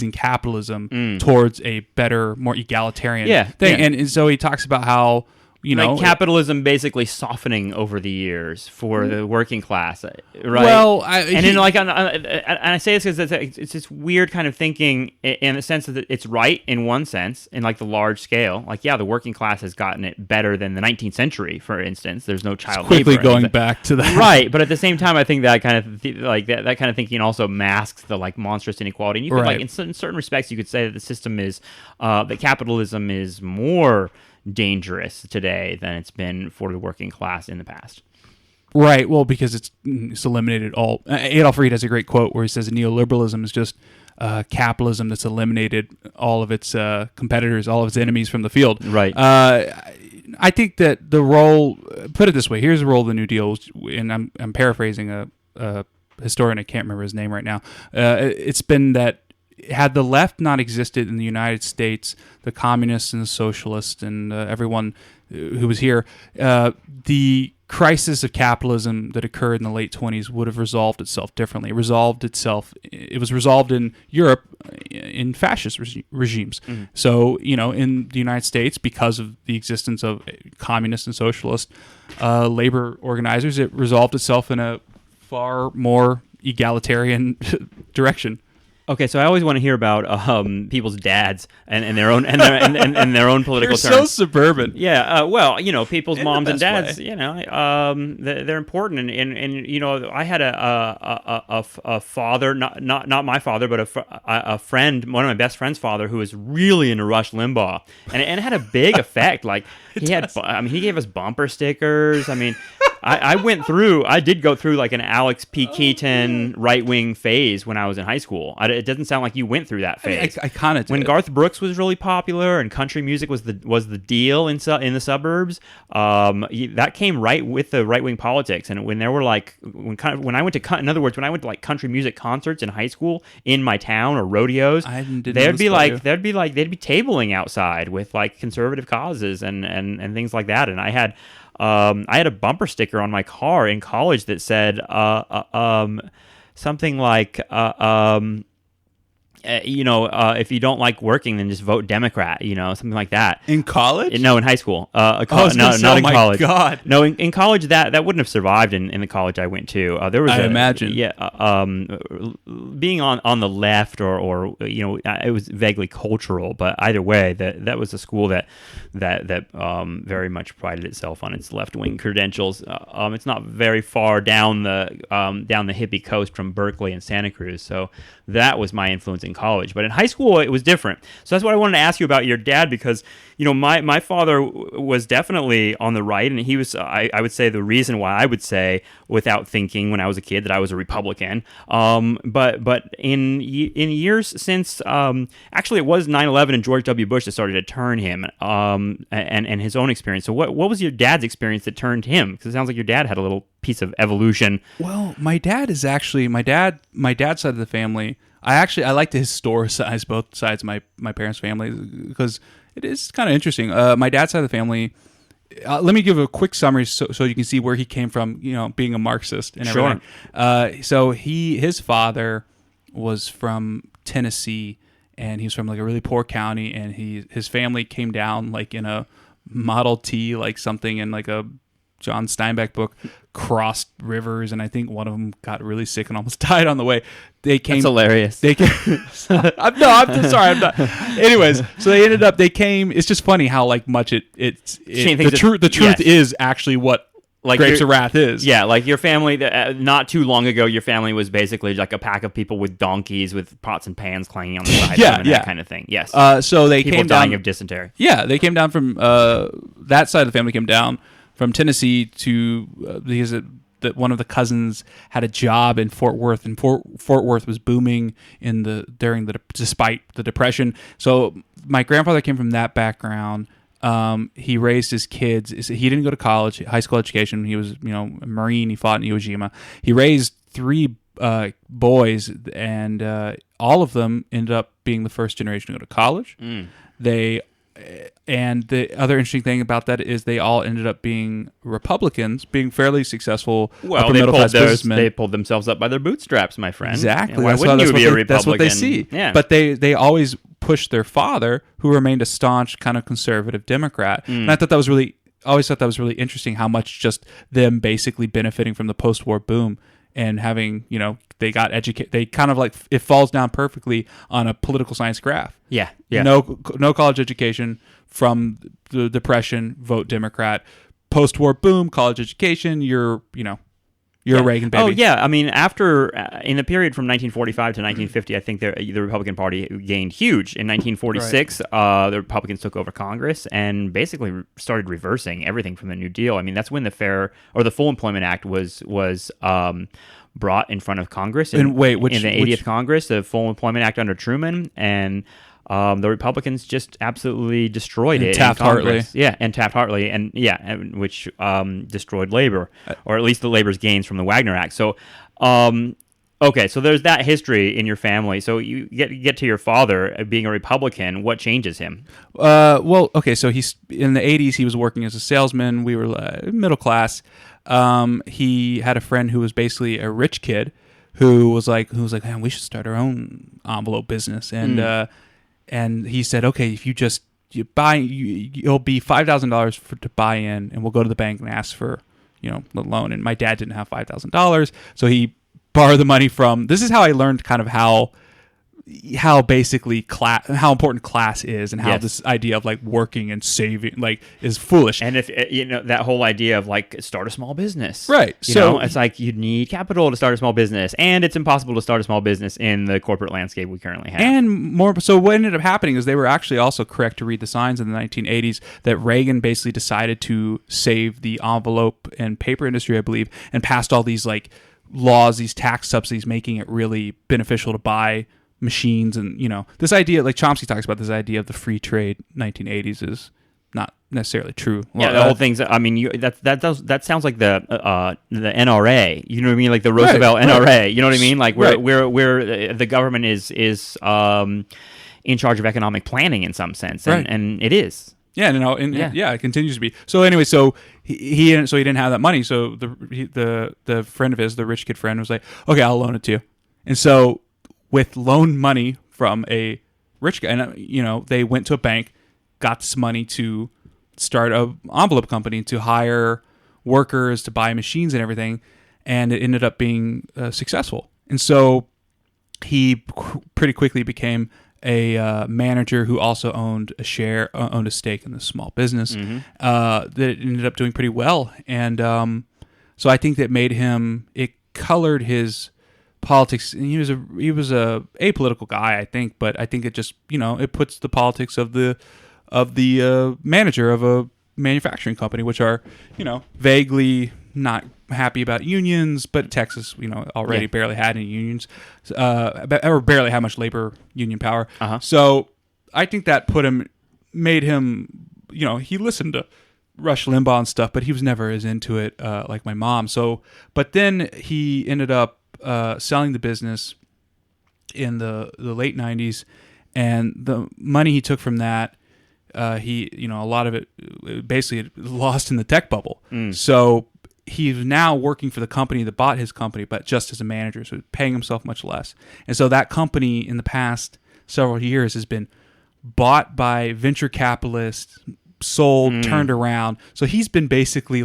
Speaker 2: in capitalism towards a better, more egalitarian thing. Yeah. And so he talks about how like
Speaker 1: capitalism basically softening over the years for the working class, right?
Speaker 2: Well,
Speaker 1: and I say this because it's this weird kind of thinking in the sense that it's right in one sense, in like the large scale. Like, the working class has gotten it better than the 19th century, for instance. There's no child labor.
Speaker 2: Quickly going back to that,
Speaker 1: right? But at the same time, I think that kind of that kind of thinking also masks the like monstrous inequality. And you could in certain respects, you could say that the system is that capitalism is more dangerous today than it's been for the working class in the past.
Speaker 2: Right. Well, because it's eliminated all. Adolf Reed has a great quote where he says neoliberalism is just capitalism that's eliminated all of its competitors, all of its enemies from the field.
Speaker 1: Right.
Speaker 2: I think that the role, put it this way, here's the role of the New Deal, and I'm paraphrasing a historian, I can't remember his name right now. It's been that had the left not existed in the United States, the communists and the socialists and everyone who was here, the crisis of capitalism that occurred in the late 1920s would have resolved itself differently. It was resolved in Europe in fascist regimes. Mm-hmm. So, in the United States, because of the existence of communist and socialist labor organizers, it resolved itself in a far more egalitarian direction.
Speaker 1: Okay, so I always want to hear about people's dads and their own and their own political
Speaker 2: You're
Speaker 1: terms.
Speaker 2: so suburban.
Speaker 1: Yeah, well, people's
Speaker 2: In the
Speaker 1: moms and
Speaker 2: best
Speaker 1: dads, they're important, and I had a father, not my father, but a friend, one of my best friend's father, who was really into Rush Limbaugh, and it had a big effect. Like he gave us bumper stickers. I mean. I did go through like an Alex P. Keaton right-wing phase when I was in high school. It doesn't sound like you went through that phase.
Speaker 2: I kind of did.
Speaker 1: When Garth Brooks was really popular and country music was the deal in the suburbs, that came right with the right-wing politics. And when there were when I went to like country music concerts in high school in my town or rodeos, they'd be tabling outside with like conservative causes and things like that. And I had a bumper sticker on my car in college that said something like, if you don't like working, then just vote Democrat, something like that.
Speaker 2: In college?
Speaker 1: No, in high school. Not in college.
Speaker 2: God.
Speaker 1: No, in college, that wouldn't have survived in the college I went to. I
Speaker 2: imagine.
Speaker 1: Yeah. Being on the left or it was vaguely cultural, but either way, that was a school that very much prided itself on its left-wing credentials. It's not very far down the hippie coast from Berkeley and Santa Cruz, so that was my influence in college. But in high school, it was different. So that's what I wanted to ask you about your dad, because my father was definitely on the right, and he was I would say the reason why I would say without thinking when I was a kid that I was a Republican. But in years since actually it was 9/11 and George W. Bush that started to turn him and his own experience. So what was your dad's experience that turned him? Because it sounds like your dad had a little piece of evolution.
Speaker 2: Well, my dad's side of the family. I like to historicize both sides of my parents' family because it is kind of interesting. My dad's side of the family. Let me give a quick summary so you can see where he came from. Being a Marxist and everything. Sure. So his father was from Tennessee, and he was from like a really poor county, and his family came down like in a Model T, like something in like a John Steinbeck book, crossed rivers, and I think one of them got really sick and almost died on the way. That's
Speaker 1: hilarious.
Speaker 2: I'm sorry. I'm not. Anyways, so they came. It's just funny how like much the truth is actually what like Grapes of Wrath is.
Speaker 1: Yeah, like your family, not too long ago, your family was basically like a pack of people with donkeys with pots and pans clanging on the side of them and that kind of thing. Yes.
Speaker 2: So they
Speaker 1: people
Speaker 2: came
Speaker 1: dying
Speaker 2: down
Speaker 1: of dysentery.
Speaker 2: Yeah, they came down from that side of the family came down from Tennessee to because one of the cousins had a job in Fort Worth, and Fort Worth was booming despite the Depression. So my grandfather came from that background. He raised his kids. He didn't go to college, high school education. He was a Marine. He fought in Iwo Jima. He raised 3 boys, and all of them ended up being the first generation to go to college. And the other interesting thing about that is they all ended up being Republicans, being fairly successful upper middle class businessmen.
Speaker 1: They pulled themselves up by their bootstraps, my friend.
Speaker 2: Exactly.
Speaker 1: Why wouldn't you be a Republican?
Speaker 2: That's what they see.
Speaker 1: Yeah.
Speaker 2: But they always pushed their father, who remained a staunch kind of conservative Democrat. And I thought that was really interesting how much just them basically benefiting from the post-war boom and having, they got educated. They kind of like, it falls down perfectly on a political science graph.
Speaker 1: Yeah.
Speaker 2: No college education, from the Depression, vote Democrat. Post-war boom, college education, you're a Reagan baby.
Speaker 1: Oh, yeah. I mean, after, in the period from 1945 to 1950, I think the Republican Party gained huge. In 1946, the Republicans took over Congress and basically started reversing everything from the New Deal. I mean, that's when the Full Employment Act was brought in front of Congress in the 80th Congress, the Full Employment Act under Truman, and the Republicans just absolutely destroyed it.
Speaker 2: Taft-Hartley.
Speaker 1: Yeah, and Taft-Hartley, which destroyed labor, or at least the labor's gains from the Wagner Act. So, okay, so there's that history in your family. So you get to your father being a Republican. What changes him?
Speaker 2: So he's in the 80s. He was working as a salesman. We were middle class. He had a friend who was basically a rich kid who was like, man, we should start our own envelope business. And he said, okay, if you buy, you'll be $5,000 to buy in, and we'll go to the bank and ask for, the loan. And my dad didn't have $5,000, so he borrowed the money from. This is how I learned kind of how how basically how important class is, and how
Speaker 1: Yes.
Speaker 2: this idea of like working and saving like is foolish.
Speaker 1: And if that whole idea of like start a small business,
Speaker 2: Right.
Speaker 1: So it's like you need capital to start a small business, and it's impossible to start a small business in the corporate landscape we currently have.
Speaker 2: And more, so what ended up happening is they were actually also correct to read the signs in the 1980s that Reagan basically decided to save the envelope and paper industry, I believe, and passed all these like laws, these tax subsidies, making it really beneficial to buy machines. And this idea, like Chomsky talks about, this idea of the free trade 1980s is not necessarily true.
Speaker 1: Yeah, the whole thing's. I mean, that sounds like the NRA. You know what I mean? Like the Roosevelt NRA. Right. You know what I mean? Like where the government is in charge of economic planning in some sense, and it is.
Speaker 2: Yeah, it continues to be. So anyway, so he didn't have that money. So the friend of his, the rich kid friend, was like, okay, I'll loan it to you. And so with loan money from a rich guy, and they went to a bank, got this money to start a envelope company, to hire workers, to buy machines and everything, and it ended up being successful. And so he pretty quickly became a manager who also owned a stake in this small business that ended up doing pretty well. And so I think that it colored his politics. And he was a apolitical guy, I think, but I think it just it puts the politics of the manager of a manufacturing company, which are vaguely not happy about unions, but Texas already barely had any unions, or barely had much labor union power. So I think that made him he listened to Rush Limbaugh and stuff, but he was never as into it like my mom. So but then he ended up selling the business in the late 90s, and the money he took from that, a lot of it basically lost in the tech bubble. So he's now working for the company that bought his company, but just as a manager, so paying himself much less. And so that company in the past several years has been bought by venture capitalists, sold, turned around. So he's been basically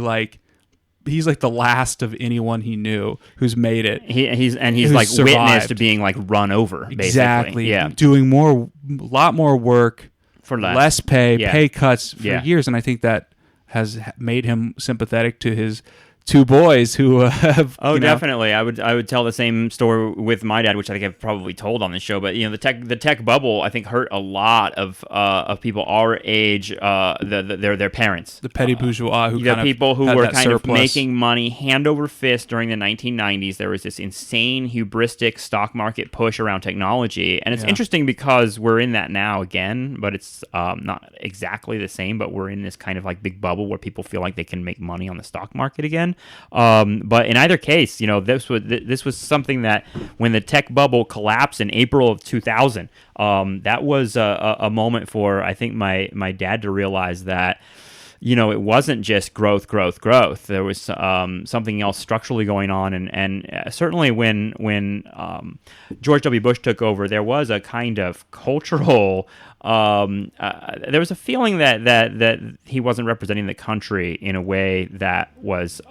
Speaker 2: he's like the last of anyone he knew who's made it.
Speaker 1: He's like survived. Witness to being like run over, basically.
Speaker 2: Exactly.
Speaker 1: Yeah.
Speaker 2: Doing a lot more work
Speaker 1: for
Speaker 2: less pay, pay cuts for years. And I think that has made him sympathetic to his two boys who have.
Speaker 1: Oh, definitely. I would tell the same story with my dad, which I think I've probably told on the show. But the tech bubble, I think, hurt a lot of people our age. Their parents,
Speaker 2: the petty bourgeois, who
Speaker 1: people who
Speaker 2: had
Speaker 1: were
Speaker 2: that
Speaker 1: kind
Speaker 2: surplus.
Speaker 1: of making money hand over fist during the 1990s. There was this insane, hubristic stock market push around technology, and it's interesting because we're in that now again, but it's not exactly the same. But we're in this kind of like big bubble where people feel like they can make money on the stock market again. But in either case, this was something that when the tech bubble collapsed in April of 2000, that was a moment for, I think, my dad to realize that it wasn't just growth. There was something else structurally going on, and certainly when George W. Bush took over, there was a kind of cultural. There was a feeling that he wasn't representing the country in a way that was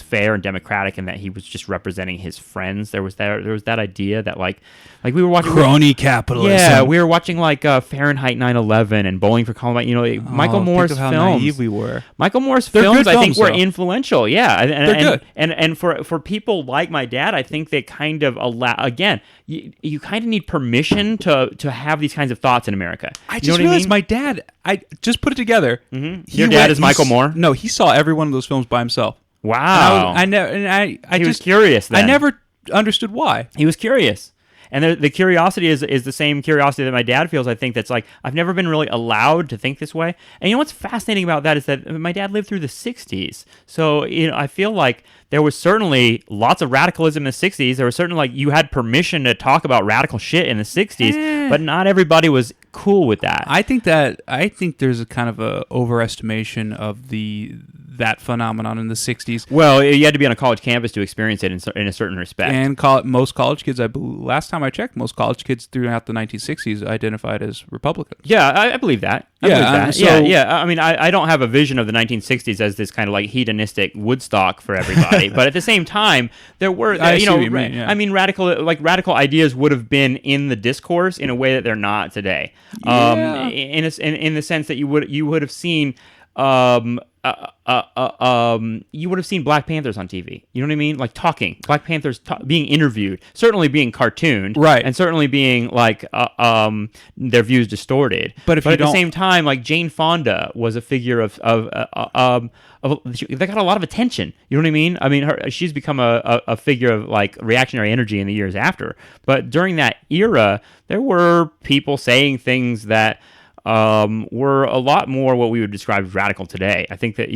Speaker 1: fair and democratic, and that he was just representing his friends. There was that idea that like we were watching
Speaker 2: crony capitalism.
Speaker 1: Yeah, we were watching like Fahrenheit 9/11 and Bowling for Columbine. Michael Moore's
Speaker 2: think of how
Speaker 1: films.
Speaker 2: Naive we were.
Speaker 1: Michael Moore's
Speaker 2: They're
Speaker 1: films,
Speaker 2: good
Speaker 1: I think,
Speaker 2: films,
Speaker 1: were
Speaker 2: though.
Speaker 1: influential. Yeah,
Speaker 2: They're good.
Speaker 1: And for people like my dad, I think they kind of allow. Again, you kind of need permission to have these kinds of thoughts in America.
Speaker 2: I just realized my dad. I just put it together.
Speaker 1: Mm-hmm. Your dad is Michael Moore?
Speaker 2: No, he saw every one of those films by himself.
Speaker 1: Wow.
Speaker 2: He
Speaker 1: was curious then.
Speaker 2: I never understood why.
Speaker 1: He was curious. And the curiosity is the same curiosity that my dad feels, I think, that's like, I've never been really allowed to think this way. And what's fascinating about that is that my dad lived through the 60s. So, I feel like there was certainly lots of radicalism in the 60s. There was certainly, like, you had permission to talk about radical shit in the 60s, but not everybody was cool with that.
Speaker 2: I think there's a kind of a overestimation of the that phenomenon in the 60s.
Speaker 1: Well, you had to be on a college campus to experience it in a certain respect.
Speaker 2: And most college kids, last time I checked, most college kids throughout the 1960s identified as Republicans.
Speaker 1: Yeah, I believe that. I mean, I don't have a vision of the 1960s as this kind of like hedonistic Woodstock for everybody, but at the same time, there were, I mean, radical ideas would have been in the discourse in a way that they're not today. In the sense that you would have seen. You would have seen Black Panthers on TV. You know what I mean? Like talking. Black Panthers being interviewed, certainly being cartooned,
Speaker 2: right,
Speaker 1: and certainly being like their views distorted. But at the same time, like Jane Fonda was a figure of they got a lot of attention. You know what I mean? I mean, she's become a figure of like reactionary energy in the years after. But during that era, there were people saying things that were a lot more what we would describe as radical today. I think that,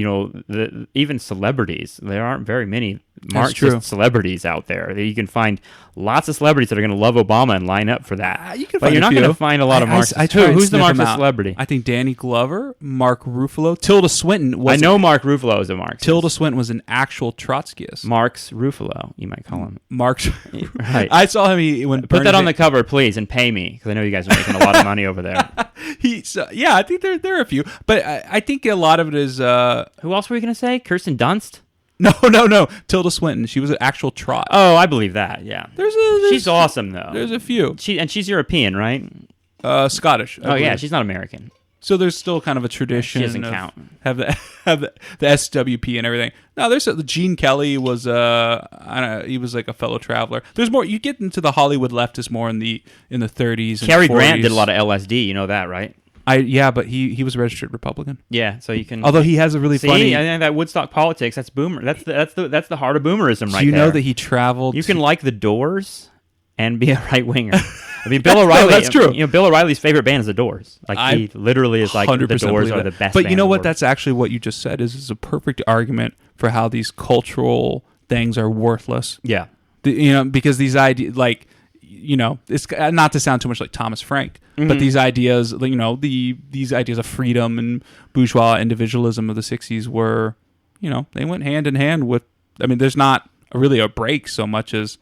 Speaker 1: even celebrities, there aren't very many Marxist celebrities out there. You can find lots of celebrities that are going to love Obama and line up for that. But you're not going to find a lot of Marxists. Who's the Marxist celebrity?
Speaker 2: I think Danny Glover, Mark Ruffalo, Tilda Swinton.
Speaker 1: I know Mark Ruffalo is a Marxist.
Speaker 2: Tilda Swinton was an actual Trotskyist.
Speaker 1: Marx Ruffalo, you might call him.
Speaker 2: Marx.
Speaker 1: Right.
Speaker 2: I saw him when
Speaker 1: put that on the cover, please, and pay me, because I know you guys are making a lot of money over there.
Speaker 2: I think there are a few, but I think a lot of it is.
Speaker 1: Who else were we going to say? Kirsten Dunst?
Speaker 2: No. Tilda Swinton. She was an actual trot.
Speaker 1: Oh, I believe that. Yeah. She's awesome though.
Speaker 2: There's a few.
Speaker 1: She's European, right?
Speaker 2: Scottish.
Speaker 1: Oh yeah, she's not American.
Speaker 2: So there's still kind of a tradition.
Speaker 1: She doesn't count.
Speaker 2: Have the SWP and everything. No, there's Gene Kelly was he was like a fellow traveler. There's more. You get into the Hollywood leftist more in the 30s. And
Speaker 1: Cary
Speaker 2: 40s.
Speaker 1: Grant did a lot of LSD. You know that, right?
Speaker 2: But he was a registered Republican.
Speaker 1: Yeah, so you can.
Speaker 2: Although he has a really funny.
Speaker 1: I think that Woodstock politics. That's boomer. That's the heart of boomerism, right there.
Speaker 2: Do you know that he traveled?
Speaker 1: You can like the Doors and be a right winger. I mean, Bill O'Reilly.
Speaker 2: That's true.
Speaker 1: Bill O'Reilly's favorite band is the Doors. Like he literally is like the Doors are the best.
Speaker 2: But you know what? That's actually what you just said. Is a perfect argument for how these cultural things are worthless.
Speaker 1: Yeah.
Speaker 2: Because these ideas, like. It's not to sound too much like Thomas Frank, but these ideas, these ideas of freedom and bourgeois individualism of the 60s were, they went hand in hand with, there's not really a break so much as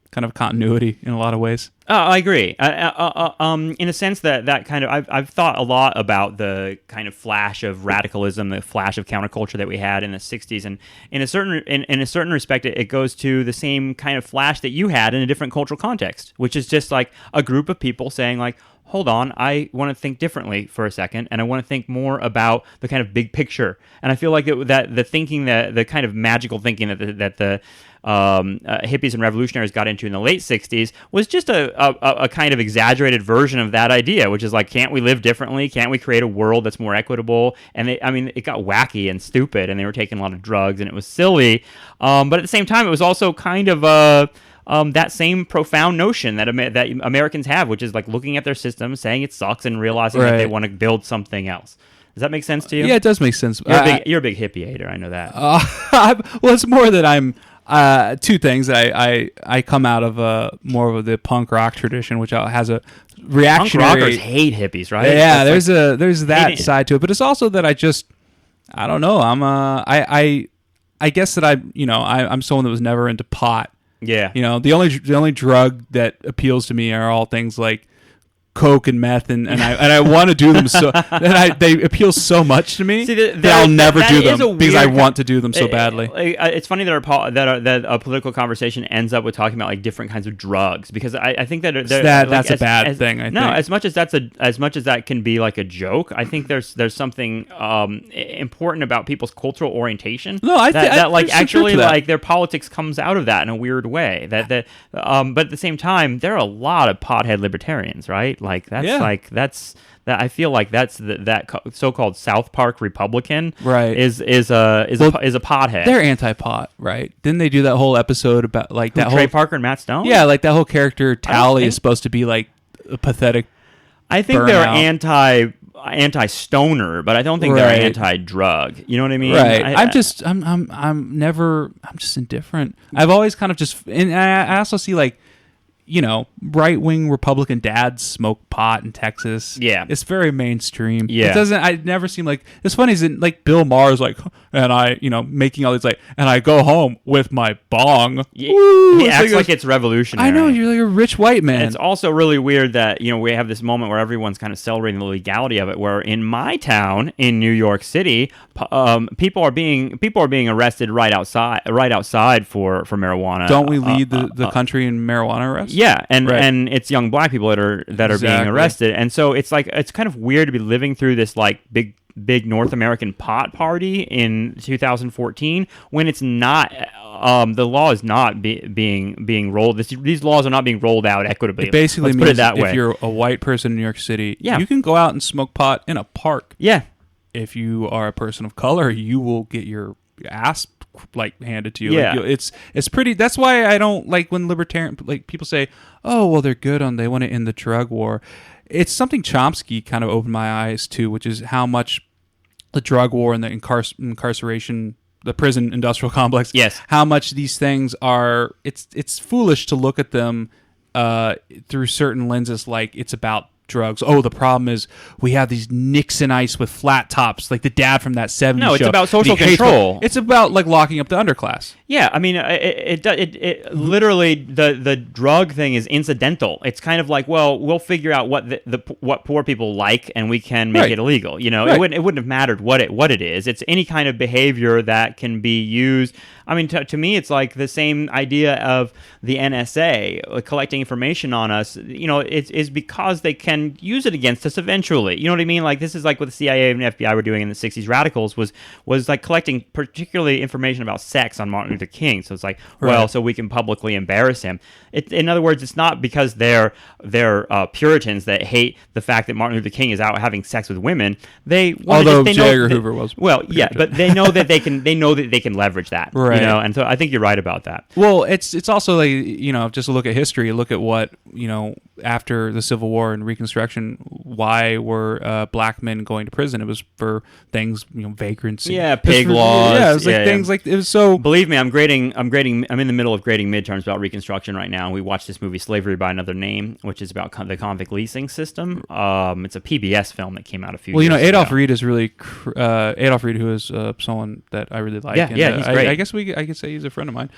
Speaker 2: kind of continuity in a lot of ways.
Speaker 1: I agree. In a sense that kind of, I've thought a lot about the kind of flash of radicalism, the flash of counterculture that we had in the 60s, and in a certain respect, it goes to the same kind of flash that you had in a different cultural context, which is just like a group of people saying like, hold on, I want to think differently for a second, and I want to think more about the kind of big picture. And I feel like that the thinking, the kind of magical thinking that the hippies and revolutionaries got into in the late 60s was just a kind of exaggerated version of that idea, which is like, can't we live differently? Can't we create a world that's more equitable? And it got wacky and stupid, and they were taking a lot of drugs, and it was silly. But at the same time, it was also kind of that same profound notion that Americans have, which is like looking at their system, saying it sucks, and realizing that they want to build something else. Does that make sense to you?
Speaker 2: Yeah, it does make sense.
Speaker 1: You're a big hippie hater. I know that.
Speaker 2: Well, it's more that I'm two things. I come out of more of the punk rock tradition, which has a reactionary.
Speaker 1: Punk rockers hate hippies, right?
Speaker 2: Yeah, there's that side to it, but it's also that I don't know. I guess that I'm someone that was never into pot.
Speaker 1: Yeah.
Speaker 2: The only drug that appeals to me are all things like coke and meth, and I want to do them so, and they appeal so much to me that I'll never do them because I want to do them so badly.
Speaker 1: It's funny that a political conversation ends up with talking about like different kinds of drugs, because I think that
Speaker 2: that's a bad thing. I think.
Speaker 1: As much as that can be like a joke, I think there's something important about people's cultural orientation.
Speaker 2: No,
Speaker 1: that like actually like their politics comes out of that in a weird way. But at the same time, there are a lot of pothead libertarians, right? I feel like that's that so-called South Park Republican,
Speaker 2: right?
Speaker 1: Is a pothead.
Speaker 2: They're anti-pot, right? Didn't they do that whole episode about like that
Speaker 1: Trey
Speaker 2: whole
Speaker 1: Parker and Matt Stone?
Speaker 2: Yeah, like that whole character Tally is supposed to be like a pathetic.
Speaker 1: I think they're anti-stoner, but I don't think they're anti-drug. You know what I mean?
Speaker 2: Right. I'm just indifferent. I've always kind of and I also see like, right-wing Republican dads smoke pot in Texas.
Speaker 1: Yeah.
Speaker 2: It's very mainstream.
Speaker 1: Yeah.
Speaker 2: It doesn't, I never seem like, it's funny is that like Bill Maher's like, and I, making all these like, and I go home with my bong.
Speaker 1: Yeah.
Speaker 2: Woo!
Speaker 1: He acts like it's revolutionary.
Speaker 2: I know, you're like a rich white man.
Speaker 1: And it's also really weird that, we have this moment where everyone's kind of celebrating the legality of it, where in my town in New York City, people are being arrested right outside for marijuana.
Speaker 2: Don't we lead the country in marijuana arrests?
Speaker 1: Yeah, and it's young black people that are being arrested, and so it's like it's kind of weird to be living through this like big North American pot party in 2014 when it's not. The law is not being rolled. These laws are not being rolled out equitably.
Speaker 2: It basically
Speaker 1: Let's
Speaker 2: means
Speaker 1: put it that way.
Speaker 2: If you're a white person in New York City,
Speaker 1: Yeah.
Speaker 2: you can go out and smoke pot in a park.
Speaker 1: Yeah.
Speaker 2: If you are a person of color, you will get your ass like handed to you.
Speaker 1: Yeah.
Speaker 2: Like, it's pretty. That's why I don't like when libertarian people say, "Oh, well, they're good on they want to end the drug war." It's something Chomsky kind of opened my eyes to, which is how much the drug war and the incarceration, the prison industrial complex.
Speaker 1: Yes.
Speaker 2: How much these things are. It's foolish to look at them through certain lenses, like it's about drugs. Oh, the problem is we have these Nixonites with flat tops, like the dad from that 70s
Speaker 1: No, it's
Speaker 2: show.
Speaker 1: about social control.
Speaker 2: It's about like locking up the underclass.
Speaker 1: Yeah, I mean, it literally the drug thing is incidental. It's kind of like, well, we'll figure out what what poor people like, and we can make it illegal.
Speaker 2: Right.
Speaker 1: It wouldn't have mattered what it is. It's any kind of behavior that can be used. I mean, to me, it's like the same idea of the NSA collecting information on us. It's because they can use it against us eventually. You know what I mean? Like this is like what the CIA and FBI were doing in the 60s. Radicals was like collecting particularly information about sex on Martin Luther King. So it's like, well, so we can publicly embarrass him. In other words, it's not because they're Puritans that hate the fact that Martin Luther King is out having sex with women.
Speaker 2: Although J. Edgar Hoover was.
Speaker 1: Well, yeah, but they know that they can leverage that.
Speaker 2: Right.
Speaker 1: And so I think you're right about that.
Speaker 2: Well, it's also like, just look at history, look at what, after the Civil War and Reconstruction, why were black men going to prison? It was for things, vagrancy.
Speaker 1: Yeah, pig laws.
Speaker 2: Yeah, it was like things like, it was so...
Speaker 1: Believe me, I'm in the middle of grading midterms about Reconstruction right now. We watched this movie, Slavery by Another Name, which is about the convict leasing system. It's a PBS film that came out a few years ago.
Speaker 2: Adolph Reed is really... Adolph Reed, who is someone that I really like.
Speaker 1: Yeah, he's great.
Speaker 2: I guess I could say he's a friend of mine.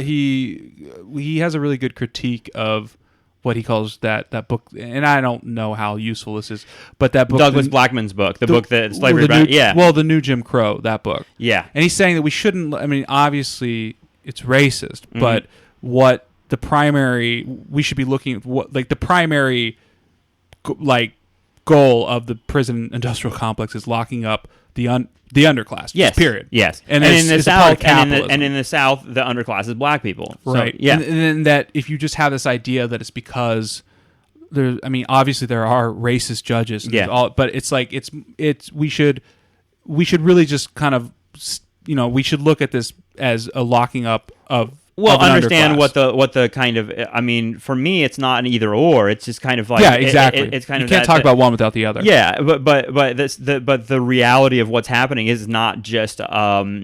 Speaker 2: He has a really good critique of what he calls that book, and I don't know how useful this is, but that book,
Speaker 1: Douglas Blackman's book, the book that Slavery by,
Speaker 2: the New Jim Crow, that book, and he's saying that we shouldn't. I mean, obviously it's racist, but what the primary we should be looking at, what like the primary goal of the prison industrial complex is locking up the underclass.
Speaker 1: Yes.
Speaker 2: Period.
Speaker 1: Yes.
Speaker 2: And in the South,
Speaker 1: and in the South, the underclass is black people.
Speaker 2: Right.
Speaker 1: So, yeah.
Speaker 2: And that if you just have this idea that it's because there, I mean, obviously there are racist judges. And but it's like we should really just kind of we should look at this as a locking up of.
Speaker 1: Well, understand what the kind of, I mean, for me, it's not an either or. It's just kind of like,
Speaker 2: exactly.
Speaker 1: It's kind
Speaker 2: you
Speaker 1: of
Speaker 2: can't talk about one without the other.
Speaker 1: Yeah, but the reality of what's happening is not just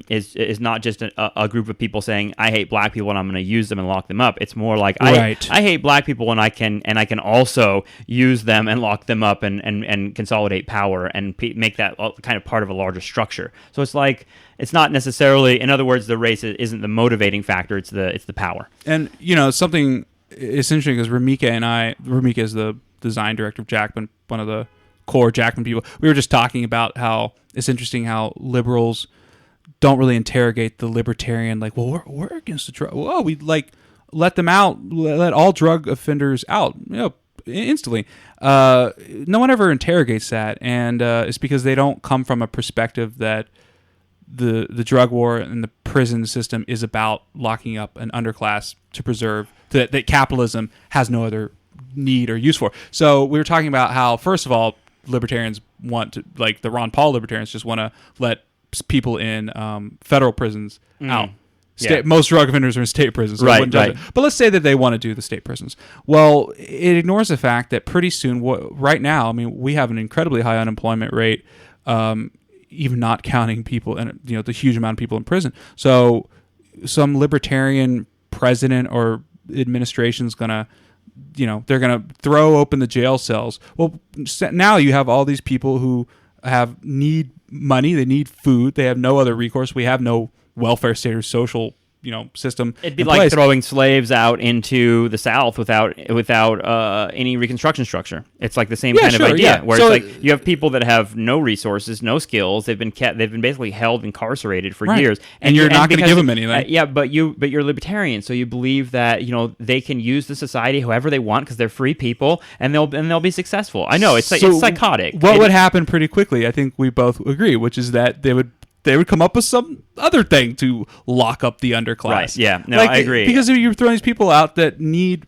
Speaker 1: is not just a group of people saying I hate black people and I'm going to use them and lock them up. It's more like I hate black people and I can also use them and lock them up and consolidate power and make that kind of part of a larger structure. So it's like. It's not necessarily, in other words, the race isn't the motivating factor. It's the power.
Speaker 2: And something it's interesting because Ramika is the design director of Jacobin, one of the core Jacobin people. We were just talking about how it's interesting how liberals don't really interrogate the libertarian. Like, well, we're against the drug. Well, we let them out, let all drug offenders out. Instantly. No one ever interrogates that, and it's because they don't come from a perspective that. The drug war and the prison system is about locking up an underclass to preserve that capitalism has no other need or use for. So we were talking about how, first of all, libertarians want to, like the Ron Paul libertarians, just want to let people in federal prisons out. Most drug offenders are in state prisons. So right. But let's say that they want to do the state prisons. Well, it ignores the fact that pretty soon, right now, I mean, we have an incredibly high unemployment rate. Even not counting people and the huge amount of people in prison. So some libertarian president or administration is going to they're going to throw open the jail cells. Well, now you have all these people who need money, they need food, they have no other recourse. We have no welfare state or social system.
Speaker 1: It'd be like throwing slaves out into the South without any reconstruction structure. It's like the same kind of idea, where it's like you have people that have no resources, no skills. They've been basically held incarcerated for years,
Speaker 2: and you're not going to give them anything.
Speaker 1: But you're libertarian, so you believe that they can use the society however they want because they're free people, and they'll be successful. I know it's psychotic.
Speaker 2: What would happen pretty quickly? I think we both agree, which is that they would come up with some other thing to lock up the underclass.
Speaker 1: Right. Yeah. No, I agree.
Speaker 2: Because you're throwing these people out that need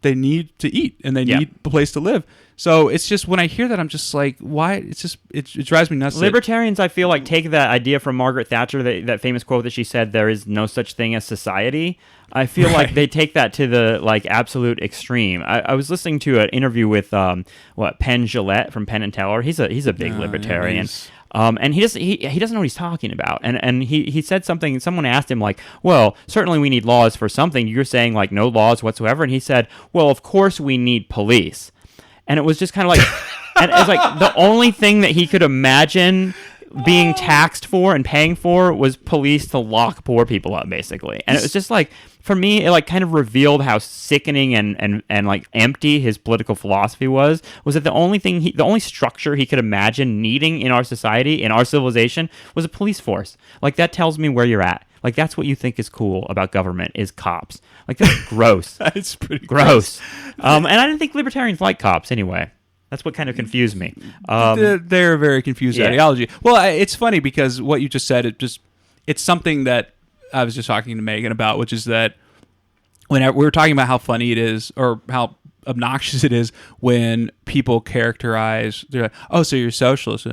Speaker 2: to eat and they need a place to live. So it's just, when I hear that, I'm just like, why? It's just, it drives me nuts.
Speaker 1: Libertarians, I feel like, take that idea from Margaret Thatcher, that famous quote that she said, "There is no such thing as society." I feel like they take that to the absolute extreme. I was listening to an interview with Penn Jillette from Penn and Teller. He's a big libertarian. And he doesn't know what he's talking about. And he said something, someone asked him, like, well, certainly we need laws for something. You're saying, like, no laws whatsoever. And he said, well, of course we need police. And it was just kind of like, and it's like the only thing that he could imagine being taxed for and paying for was police to lock poor people up, basically. And it was just like, for me, it kind of revealed how sickening and like empty his political philosophy was that the only structure he could imagine needing in our society, in our civilization, was a police force. Like, that tells me where you're at. Like, that's what you think is cool about government, is cops. Like, that's gross.
Speaker 2: That's pretty
Speaker 1: gross. And I didn't think libertarians like cops anyway. That's what kind of confused me.
Speaker 2: They're a very confused ideology. Well, it's funny because what you just said, it's something that I was just talking to Megan about, which is that when we were talking about how funny it is, or how obnoxious it is, when people characterize, they're like, "Oh, so you're a socialist?"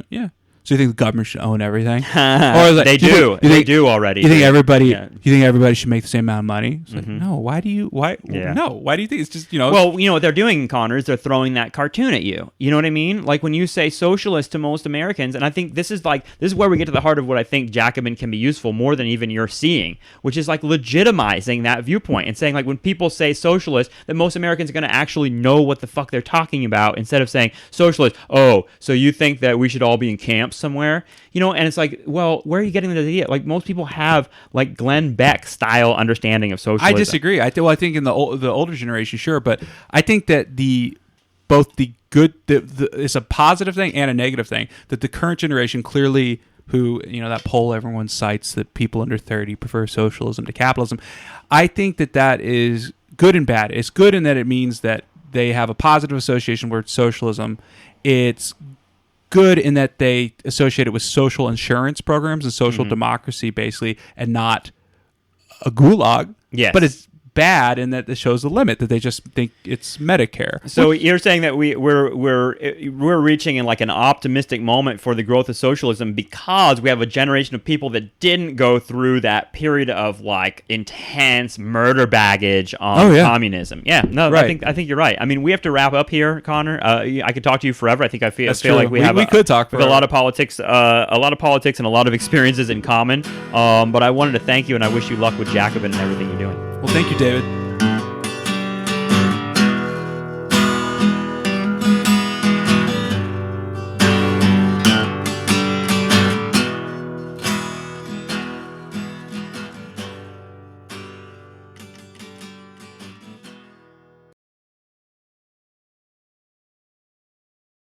Speaker 2: Yeah. So you think the government should own everything?
Speaker 1: Or like, they do. They do already.
Speaker 2: You think everybody? You think everybody should make the same amount of money? It's like, no. Why do you? Why? Yeah. No. Why do you think it's just
Speaker 1: Well, what they're doing, Connor, is they're throwing that cartoon at you. You know what I mean? Like, when you say socialist to most Americans, and I think this is where we get to the heart of what I think Jacobin can be useful more than even you're seeing, which is like legitimizing that viewpoint and saying, like, when people say socialist, that most Americans are going to actually know what the fuck they're talking about, instead of saying socialist. Oh, so you think that we should all be in camps somewhere? And it's like, well, where are you getting the idea? Like, most people have like Glenn Beck style understanding of socialism.
Speaker 2: I disagree. I think in the older generation, sure, but I think that it's a positive thing and a negative thing, that the current generation clearly, who, that poll everyone cites, that people under 30 prefer socialism to capitalism. I think that is good and bad. It's good in that it means that they have a positive association with socialism. It's good in that they associate it with social insurance programs and social democracy, basically, and not a gulag.
Speaker 1: Yes.
Speaker 2: But it's bad in that it shows the limit, that they just think it's Medicare.
Speaker 1: So you're saying that we're reaching in like an optimistic moment for the growth of socialism because we have a generation of people that didn't go through that period of like intense murder baggage on communism. Yeah, no, right. I think you're right. I mean, we have to wrap up here, Connor. I could talk to you forever. I think I feel like we could talk for a lot of politics, and a lot of experiences in common. But I wanted to thank you, and I wish you luck with Jacobin and everything you're doing.
Speaker 2: Well, thank you, David.